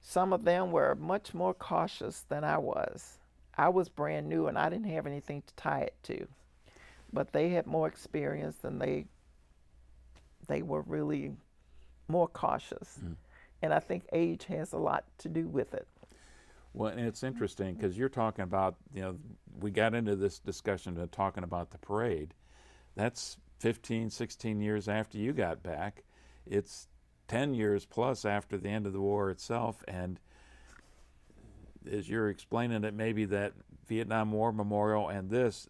some of them were much more cautious than I was. I was brand new and I didn't have anything to tie it to. But they had more experience and they were really more cautious. And I think age has a lot to do with it. Well, and it's interesting because you're talking about, we got into this discussion of talking about the parade. That's 15, 16 years after you got back. It's 10 years plus after the end of the war itself. And as you're explaining it, maybe that Vietnam War Memorial and this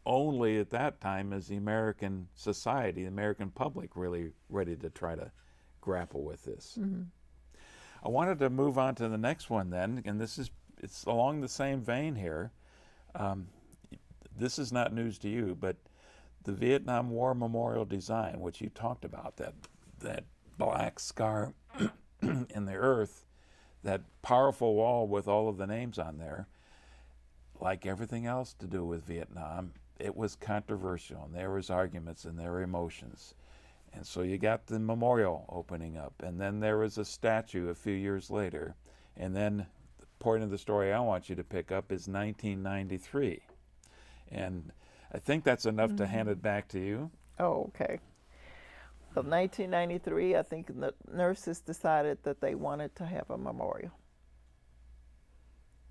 only at that time is the American society, the American public really ready to try to grapple with this. I wanted to move on to the next one then, and it's along the same vein here. This is not news to you, but the Vietnam War Memorial design, which you talked about, that black scar in the earth, that powerful wall with all of the names on there, like everything else to do with Vietnam, it was controversial, and there was arguments and there were emotions. And so you got the memorial opening up, and then there was a statue a few years later. And then the point of the story I want you to pick up is 1993. And I think that's enough to hand it back to you. Oh, okay. So 1993, I think the nurses decided that they wanted to have a memorial.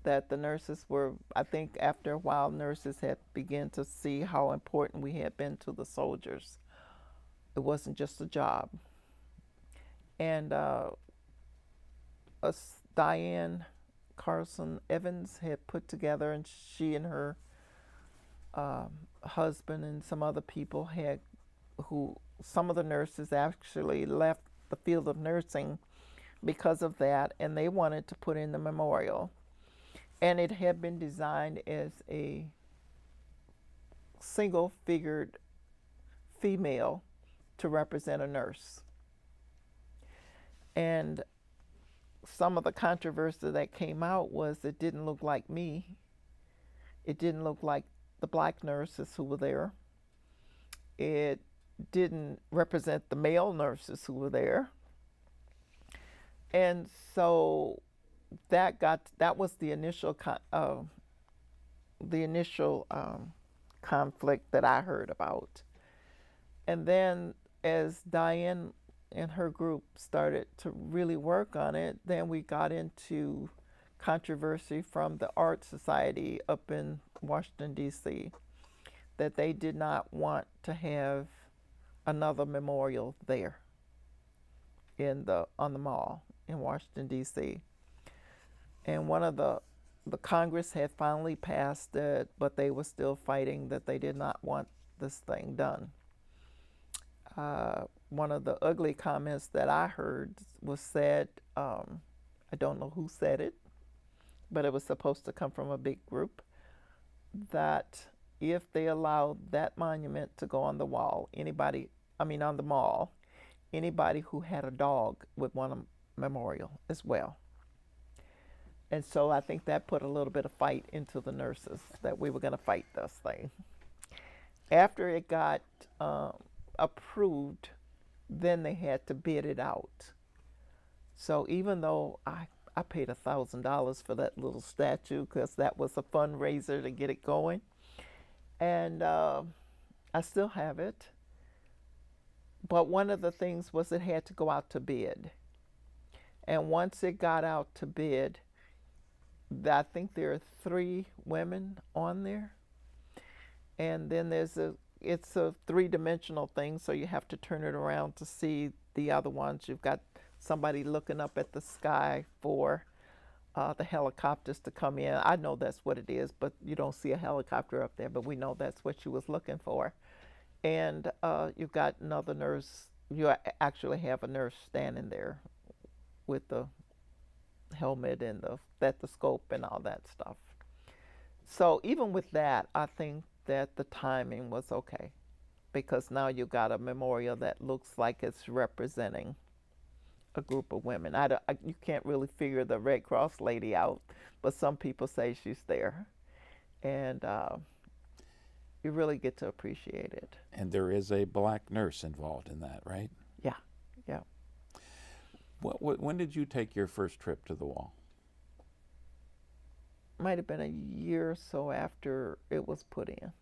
That the nurses were, I think after a while, nurses had begun to see how important we had been to the soldiers. It wasn't just a job. And Diane Carson Evans had put together, and she and her husband and some other people some of the nurses actually left the field of nursing because of that, and they wanted to put in the memorial. And it had been designed as a single-figured female to represent a nurse. And some of the controversy that came out was it didn't look like me. It didn't look like the black nurses who were there. It didn't represent the male nurses who were there. And so that was the initial conflict that I heard about. And then as Diane and her group started to really work on it, then we got into controversy from the Art Society up in Washington, D.C., that they did not want to have another memorial there on the mall in Washington, D.C. And one of the Congress had finally passed it, but they were still fighting that they did not want this thing done. One of the ugly comments that I heard was said, I don't know who said it, but it was supposed to come from a big group, that if they allowed that monument to go on the wall, on the mall, anybody who had a dog would want a memorial as well. And so I think that put a little bit of fight into the nurses, that we were going to fight this thing. After it got approved, then they had to bid it out. So even though I paid $1,000 for that little statue, because that was a fundraiser to get it going, and I still have it. But one of the things was it had to go out to bid. And once it got out to bid, I think there are 3 women on there. And then it's a 3-dimensional thing, so you have to turn it around to see the other ones. You've got somebody looking up at the sky for the helicopters to come in. I know that's what it is, but you don't see a helicopter up there, but we know that's what she was looking for. And you've got another nurse. You actually have a nurse standing there with the helmet and the stethoscope and all that stuff. So even with that, I think that the timing was okay, because now you got a memorial that looks like it's representing a group of women. You can't really figure the Red Cross lady out, but some people say she's there, and you really get to appreciate it. And there is a black nurse involved in that, right? Yeah, yeah. When did you take your first trip to the wall? Might have been a year or so after it was put in.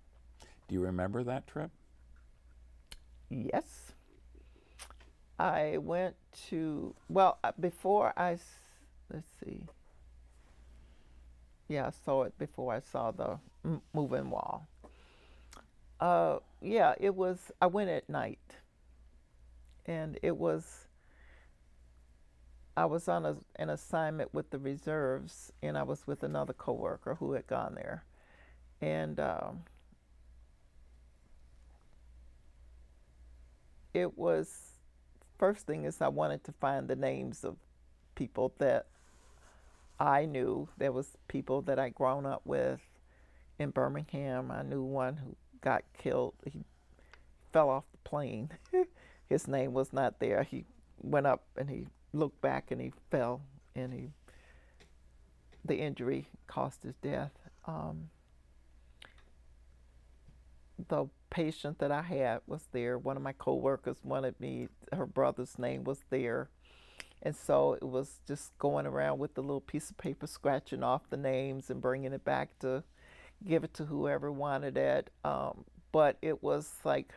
Do you remember that trip? Yes. I went to, well, before let's see. Yeah, I saw it before I saw the moving wall. Yeah, I went at night. And I was on an assignment with the reserves, and I was with another coworker who had gone there. And it was, first thing is I wanted to find the names of people that I knew. There was people that I'd grown up with in Birmingham. I knew one who got killed. He fell off the plane. His name was not there. He went up and he looked back and he fell, and the injury caused his death. The patient that I had was there. One of my coworkers wanted me, her brother's name was there. And so it was just going around with the little piece of paper, scratching off the names and bringing it back to give it to whoever wanted it. But it was like,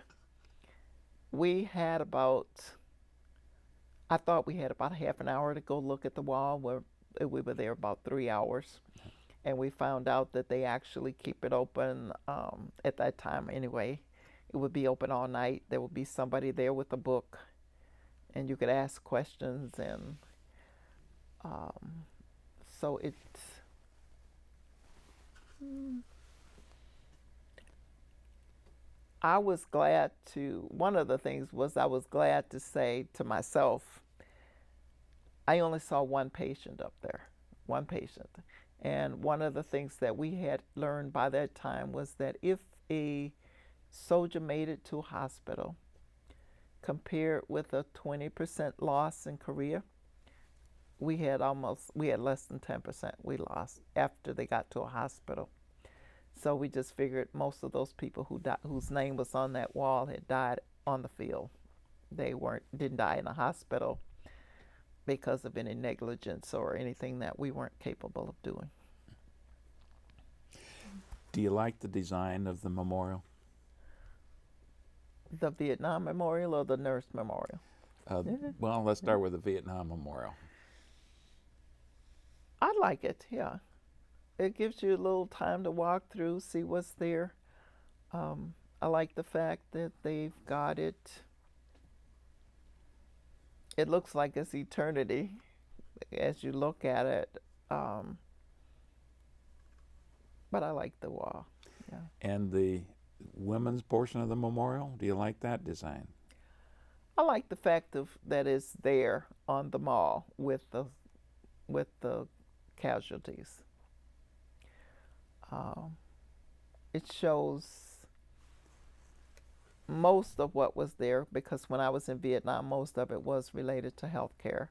I thought we had about half an hour to go look at the wall. We were there about 3 hours. And we found out that they actually keep it open at that time anyway. It would be open all night. There would be somebody there with a book, and you could ask questions. And so I was glad one of the things was I was glad to say to myself, I only saw one patient up there, one patient. And one of the things that we had learned by that time was that if a soldier made it to a hospital, compared with a 20% loss in Korea, we had less than 10% we lost after they got to a hospital. So we just figured most of those people whose name was on that wall had died on the field. They didn't die in a hospital because of any negligence or anything that we weren't capable of doing. Do you like the design of the memorial? The Vietnam Memorial or the Nurse Memorial? Well, let's start with the Vietnam Memorial. I like it, yeah. It gives you a little time to walk through, see what's there. I like the fact that they've got it. It looks like it's eternity as you look at it. But I like the wall, yeah. And the women's portion of the memorial, do you like that design? I like the fact that it's there on the mall with the casualties. It shows most of what was there, because when I was in Vietnam, most of it was related to healthcare.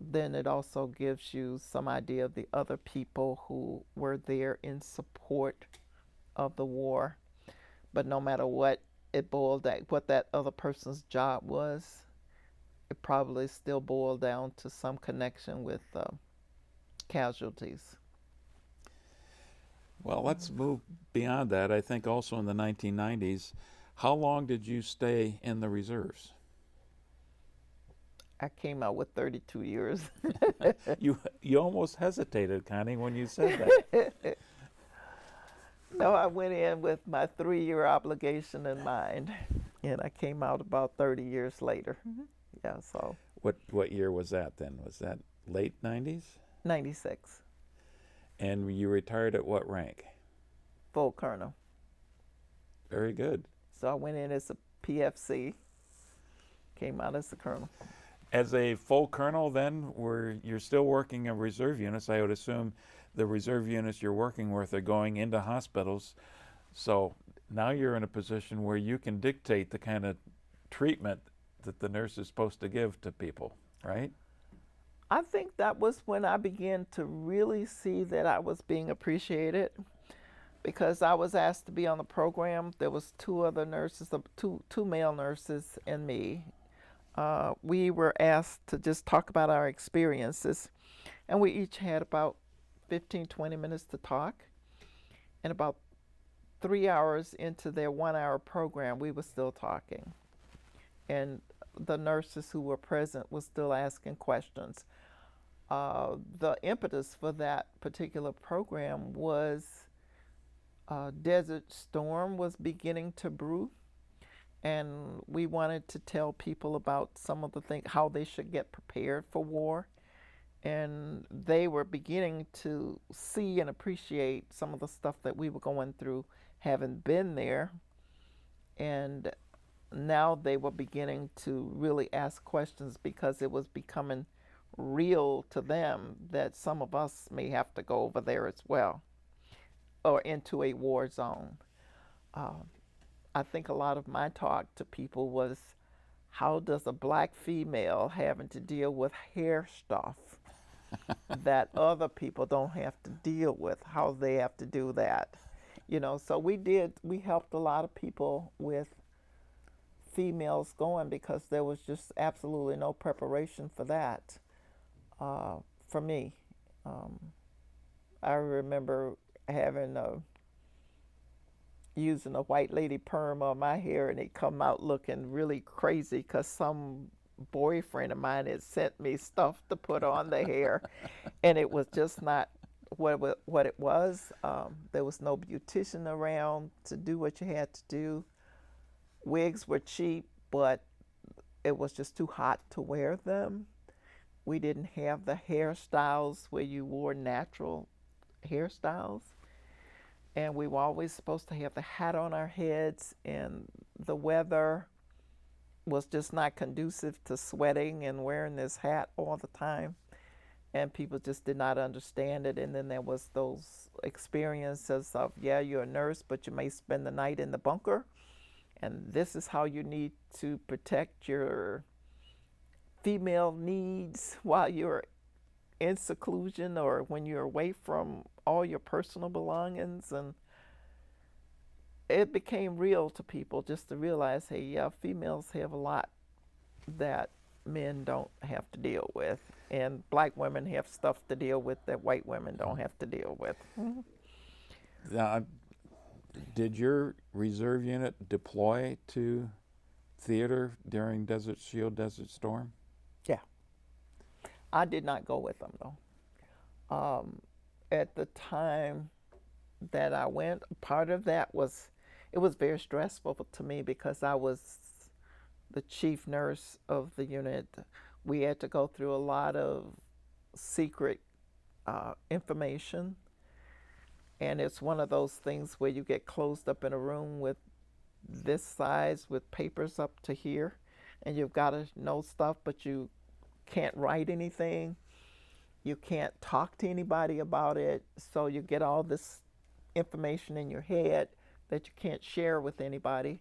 Then it also gives you some idea of the other people who were there in support of the war. But no matter what what that other person's job was, it probably still boiled down to some connection with casualties. Well, let's move beyond that. I think also in the 1990s, how long did you stay in the reserves? I came out with 32 years. You almost hesitated, Connie, when you said that. No, I went in with my 3-year obligation in mind, and I came out about 30 years later. Yeah, so. What year was that then? Was that late 90s? 96, And you retired at what rank? full colonel. Very good. So I went in as a PFC, came out as a colonel. As a full colonel, then, you're still working in reserve units, I would assume the reserve units you're working with are going into hospitals. So now you're in a position where you can dictate the kind of treatment that the nurse is supposed to give to people, right? I think that was when I began to really see that I was being appreciated, because I was asked to be on the program. There was two other nurses, two male nurses and me. We were asked to just talk about our experiences, and we each had about 15, 20 minutes to talk. And about 3 hours into their 1 hour program, we were still talking. And the nurses who were present were still asking questions. The impetus for that particular program was Desert Storm was beginning to brew, and we wanted to tell people about some of the things, how they should get prepared for war. And they were beginning to see and appreciate some of the stuff that we were going through, having been there. And now they were beginning to really ask questions, because it was becoming real to them that some of us may have to go over there as well, or into a war zone. I think a lot of my talk to people was, how does a black female having to deal with hair stuff that other people don't have to deal with, how they have to do that? You know, so we helped a lot of people with females going, because there was just absolutely no preparation for that for me. I remember using a white lady perm on my hair, and it come out looking really crazy because some boyfriend of mine had sent me stuff to put on the hair, and it was just not what it was. There was no beautician around to do what you had to do. Wigs were cheap, but it was just too hot to wear them. We didn't have the hairstyles where you wore natural hairstyles. And we were always supposed to have the hat on our heads, and the weather was just not conducive to sweating and wearing this hat all the time. And people just did not understand it. And then there was those experiences of, yeah, you're a nurse, but you may spend the night in the bunker. And this is how you need to protect your female needs while you're in seclusion, or when you're away from all your personal belongings. And it became real to people just to realize, hey, yeah, females have a lot that men don't have to deal with, and black women have stuff to deal with that white women don't have to deal with. Now, did your reserve unit deploy to theater during Desert Shield, Desert Storm? Yeah. I did not go with them, though. At the time that I went, part of that was, it was very stressful to me, because I was the chief nurse of the unit. We had to go through a lot of secret information. And it's one of those things where you get closed up in a room with this size with papers up to here, and you've got to know stuff, but you can't write anything. You can't talk to anybody about it. So you get all this information in your head that you can't share with anybody.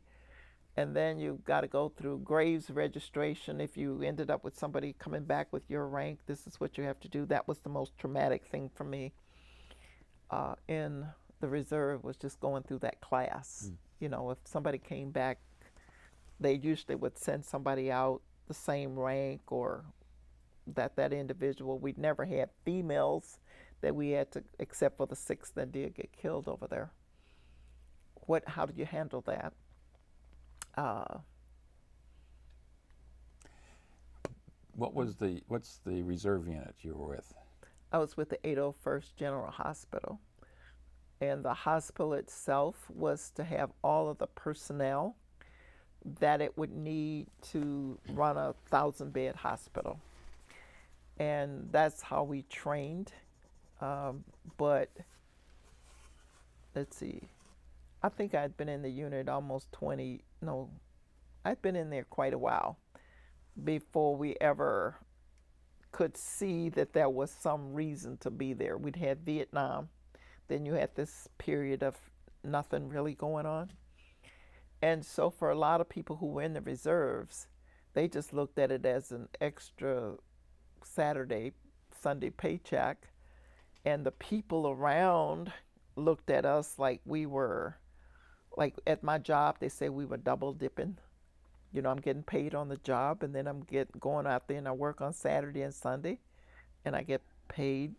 And then you've got to go through graves registration. If you ended up with somebody coming back with your rank, this is what you have to do. That was the most traumatic thing for me in the reserve, was just going through that class. You know, if somebody came back, they usually would send somebody out the same rank, or that individual. We'd never had females that we had to, except for the 6 that did get killed over there. How do you handle that? What's the reserve unit you were with? I was with the 801st General Hospital, and the hospital itself was to have all of the personnel that it would need to run a 1,000-bed hospital. and that's how we trained. But let's see, I think I'd been in the unit almost 20, no, I'd been in there quite a while before we ever could see that there was some reason to be there. We'd had Vietnam, then you had this period of nothing really going on. And so for a lot of people who were in the reserves, they just looked at it as an extra Saturday, Sunday paycheck. And the people around looked at us like we were, like at my job, they say we were double dipping. You know, I'm getting paid on the job, and then I'm going out there and I work on Saturday and Sunday, and I get paid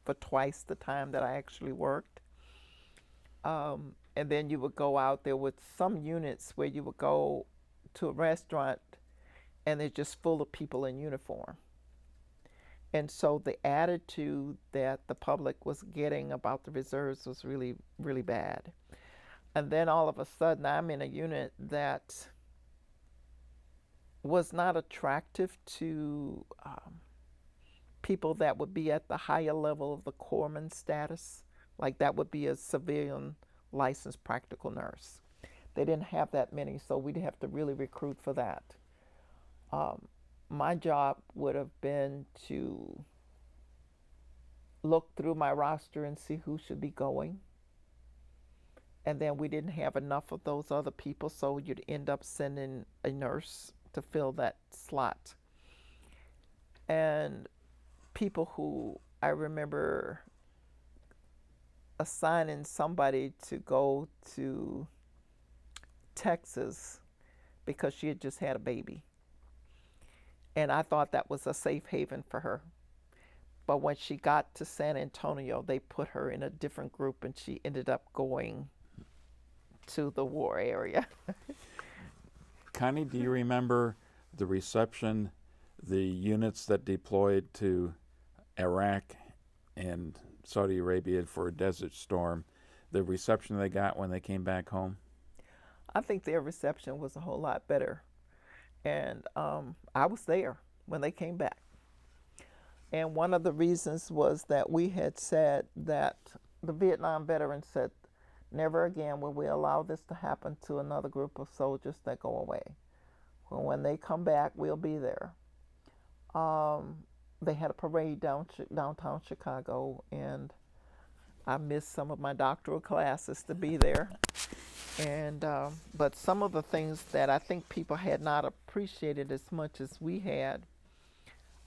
for twice the time that I actually worked. And then you would go out there with some units where you would go to a restaurant and they're just full of people in uniform. And so the attitude that the public was getting about the reserves was really, really bad. And then all of a sudden, I'm in a unit that was not attractive to people that would be at the higher level of the corpsman status. Like that would be a civilian licensed practical nurse. They didn't have that many, so we'd have to really recruit for that. My job would have been to look through my roster and see who should be going. And then we didn't have enough of those other people, so you'd end up sending a nurse to fill that slot. And people who I remember assigning somebody to go to Texas because she had just had a baby. And I thought that was a safe haven for her. But when she got to San Antonio, they put her in a different group and she ended up going to the war area. Connie, do you remember the reception, the units that deployed to Iraq and Saudi Arabia for a Desert Storm, the reception they got when they came back home? I think their reception was a whole lot better. And I was there when they came back. And one of the reasons was that we had said that the Vietnam veterans said, never again will we allow this to happen to another group of soldiers that go away. Well, when they come back, we'll be there. They had a parade downtown Chicago, and I missed some of my doctoral classes to be there. And but some of the things that I think people had not appreciated as much as we had,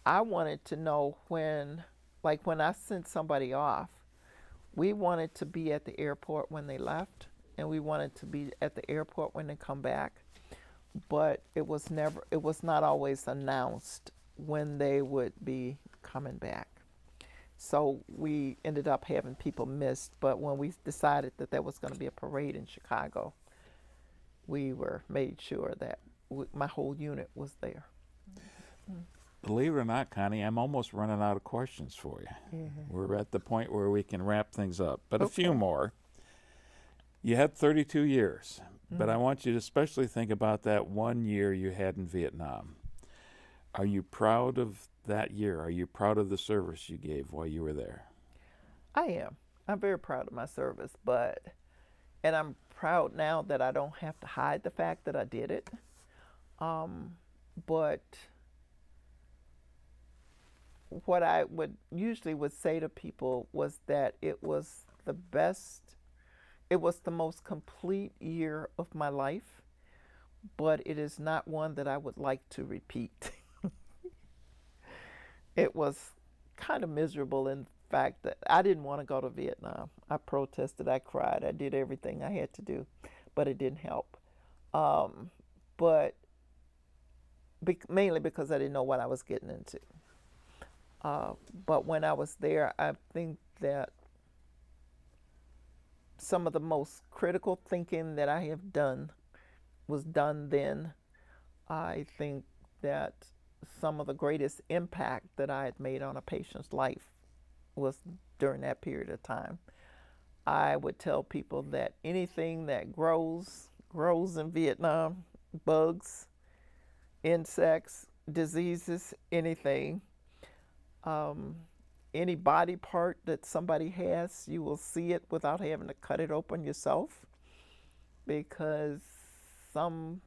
I wanted to know when I sent somebody off, we wanted to be at the airport when they left, and we wanted to be at the airport when they come back. But it was not always announced when they would be coming back. So we ended up having people missed, but when we decided that there was going to be a parade in Chicago, we were made sure that my whole unit was there. Believe it or not, Connie, I'm almost running out of questions for you. Yeah. We're at the point where we can wrap things up, but Okay. a few more. You had 32 years, but I want you to especially think about that 1 year you had in Vietnam. Are you proud of that year? Are you proud of the service you gave while you were there? I am. I'm very proud of my service, and I'm proud now that I don't have to hide the fact that I did it. But what I would usually say to people was that it was the most complete year of my life, but it is not one that I would like to repeat. It was kind of miserable in fact that I didn't want to go to Vietnam. I protested, I cried, I did everything I had to do, but it didn't help. But mainly because I didn't know what I was getting into. But when I was there, I think that some of the most critical thinking that I have done was done then. I think that some of the greatest impact that I had made on a patient's life was during that period of time. I would tell people that anything that grows in Vietnam, bugs, insects, diseases, anything, Um, any body part that somebody has, you will see it without having to cut it open yourself, because some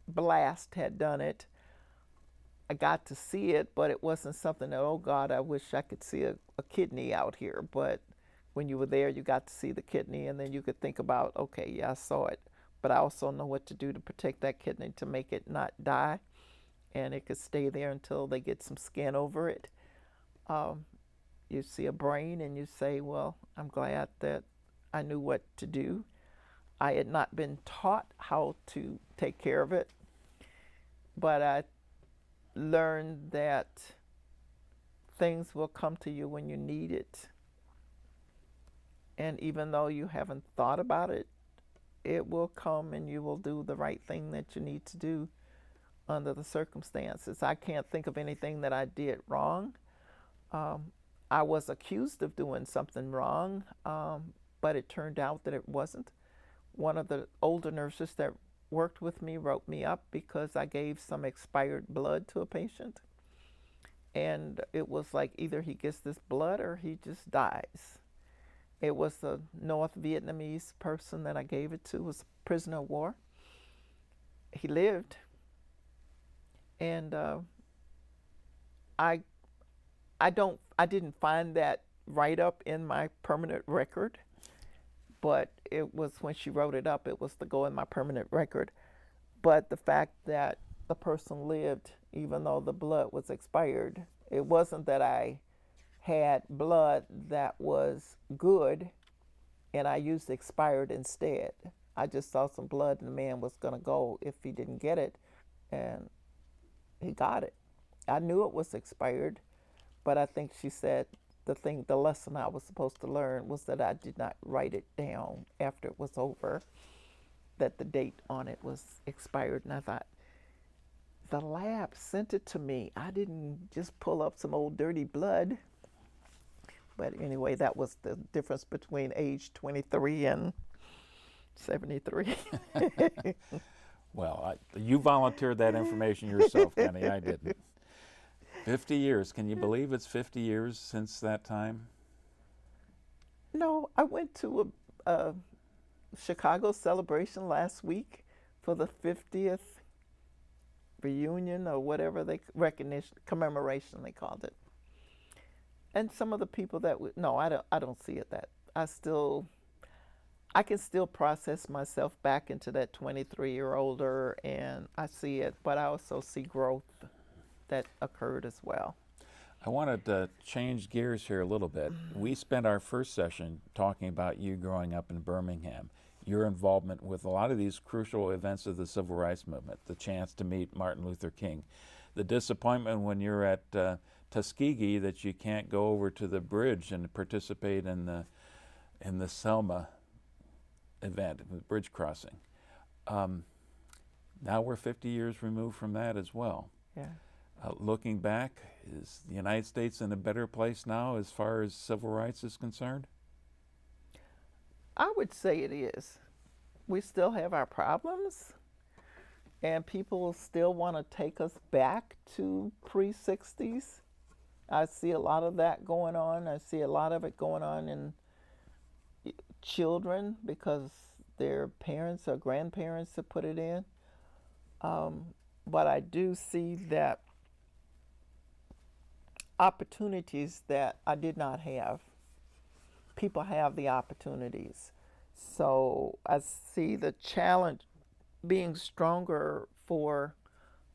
blast had done it. I got to see it, but it wasn't something that, oh God, I wish I could see a kidney out here. But when you were there, you got to see the kidney, and then you could think about, okay, yeah, I saw it, but I also know what to do to protect that kidney to make it not die, and it could stay there until they get some skin over it. You see a brain and you say, well, I'm glad that I knew what to do. I had not been taught how to take care of it, but I learned that things will come to you when you need it. And even though you haven't thought about it, it will come, and you will do the right thing that you need to do under the circumstances. I can't think of anything that I did wrong. I was accused of doing something wrong, but it turned out that it wasn't. One of the older nurses that worked with me wrote me up because I gave some expired blood to a patient. And it was like, either he gets this blood or he just dies. It was a North Vietnamese person that I gave it to, was a prisoner of war. He lived. And I didn't find that write-up in my permanent record, but it was, when she wrote it up, it was to go in my permanent record. But the fact that the person lived, even though the blood was expired, it wasn't that I had blood that was good and I used expired instead. I just saw some blood and the man was going to go if he didn't get it, and he got it. I knew it was expired, but I think she said the lesson I was supposed to learn was that I did not write it down after it was over, that the date on it was expired. And I thought, the lab sent it to me. I didn't just pull up some old dirty blood. But anyway, that was the difference between age 23 and 73. Well, you volunteered that information yourself, Connie. I didn't. 50 years. Can you believe it's 50 years since that time? No, I went to a Chicago celebration last week for the 50th reunion, or whatever commemoration they called it. And some of the people that no, I don't see it that. I can still process myself back into that 23-year-older, and I see it, but I also see growth that occurred as well. I wanted to change gears here a little bit. We spent our first session talking about you growing up in Birmingham, your involvement with a lot of these crucial events of the Civil Rights Movement, the chance to meet Martin Luther King, the disappointment when you're at Tuskegee that you can't go over to the bridge and participate in the Selma event, the bridge crossing. Now we're 50 years removed from that as well. Yeah. Looking back, is the United States in a better place now as far as civil rights is concerned? I would say it is. We still have our problems, and people still want to take us back to pre-60s. I see a lot of that going on. I see a lot of it going on in children because their parents or grandparents have put it in. But I do see that opportunities that I did not have. People have the opportunities. So I see the challenge being stronger for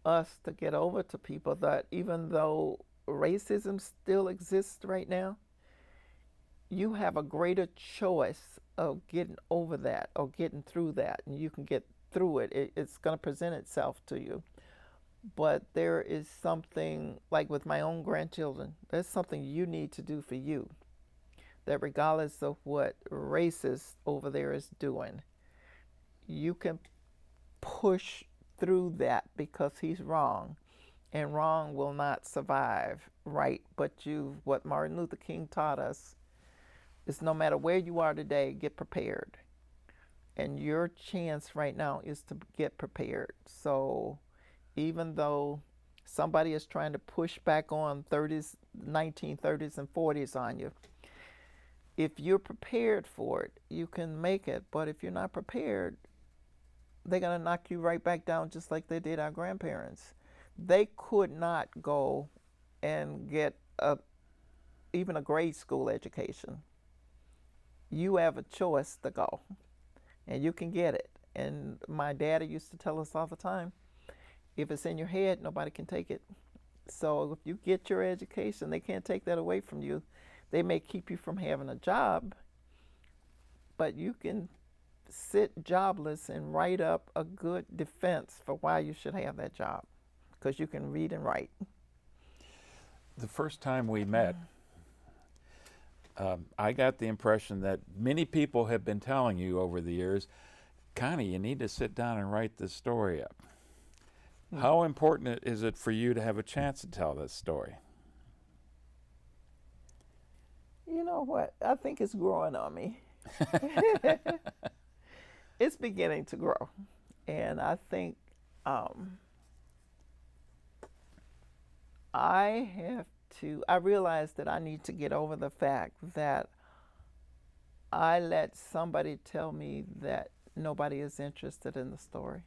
us to get over to people that even though racism still exists right now, you have a greater choice of getting over that or getting through that, and you can get through it. It's going to present itself to you. But there is something, like with my own grandchildren, there's something you need to do for you, that regardless of what racist over there is doing, you can push through that because he's wrong, and wrong will not survive right. But what Martin Luther King taught us is no matter where you are today, get prepared. And your chance right now is to get prepared. So even though somebody is trying to push back on 30s 1930s and 40s on you. If you're prepared for it, you can make it. But if you're not prepared, they're going to knock you right back down just like they did our grandparents. They could not go and get even a grade school education. You have a choice to go, and you can get it. And my daddy used to tell us all the time, if it's in your head, nobody can take it. So if you get your education, they can't take that away from you. They may keep you from having a job, but you can sit jobless and write up a good defense for why you should have that job, because you can read and write. The first time we met, I got the impression that many people have been telling you over the years, Connie, you need to sit down and write this story up. How important is it for you to have a chance to tell this story? You know what? I think it's growing on me. It's beginning to grow. And I think I realize that I need to get over the fact that I let somebody tell me that nobody is interested in the story.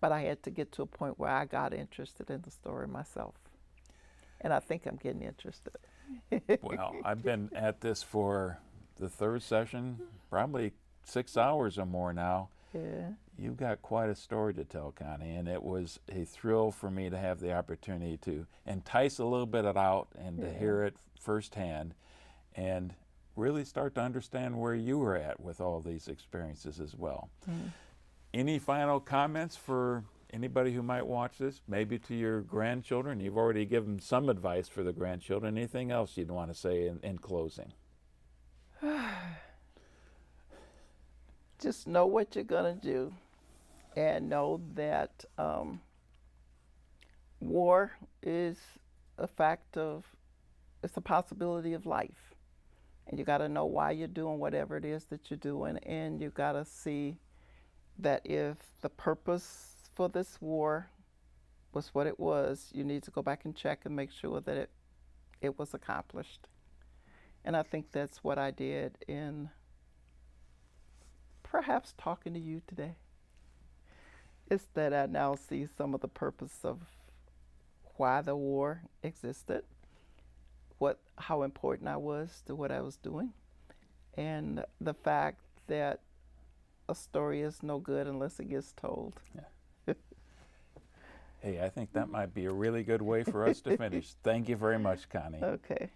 But I had to get to a point where I got interested in the story myself. And I think I'm getting interested. Well, I've been at this for the third session, probably 6 hours or more now. Yeah. You've got quite a story to tell, Connie, and it was a thrill for me to have the opportunity to entice a little bit out and to hear it firsthand and really start to understand where you were at with all these experiences as well. Any final comments for anybody who might watch this, maybe to your grandchildren? You've already given some advice for the grandchildren. Anything else you'd want to say in closing? Just know what you're going to do, and know that war is a fact of, it's a possibility of life. And you got to know why you're doing whatever it is that you're doing, and you got to see that if the purpose for this war was what it was, you need to go back and check and make sure that it was accomplished. And I think that's what I did in perhaps talking to you today. It's that I now see some of the purpose of why the war existed, how important I was to what I was doing, and the fact that a story is no good unless it gets told. Yeah. Hey, I think that might be a really good way for us to finish. Thank you very much, Connie. Okay.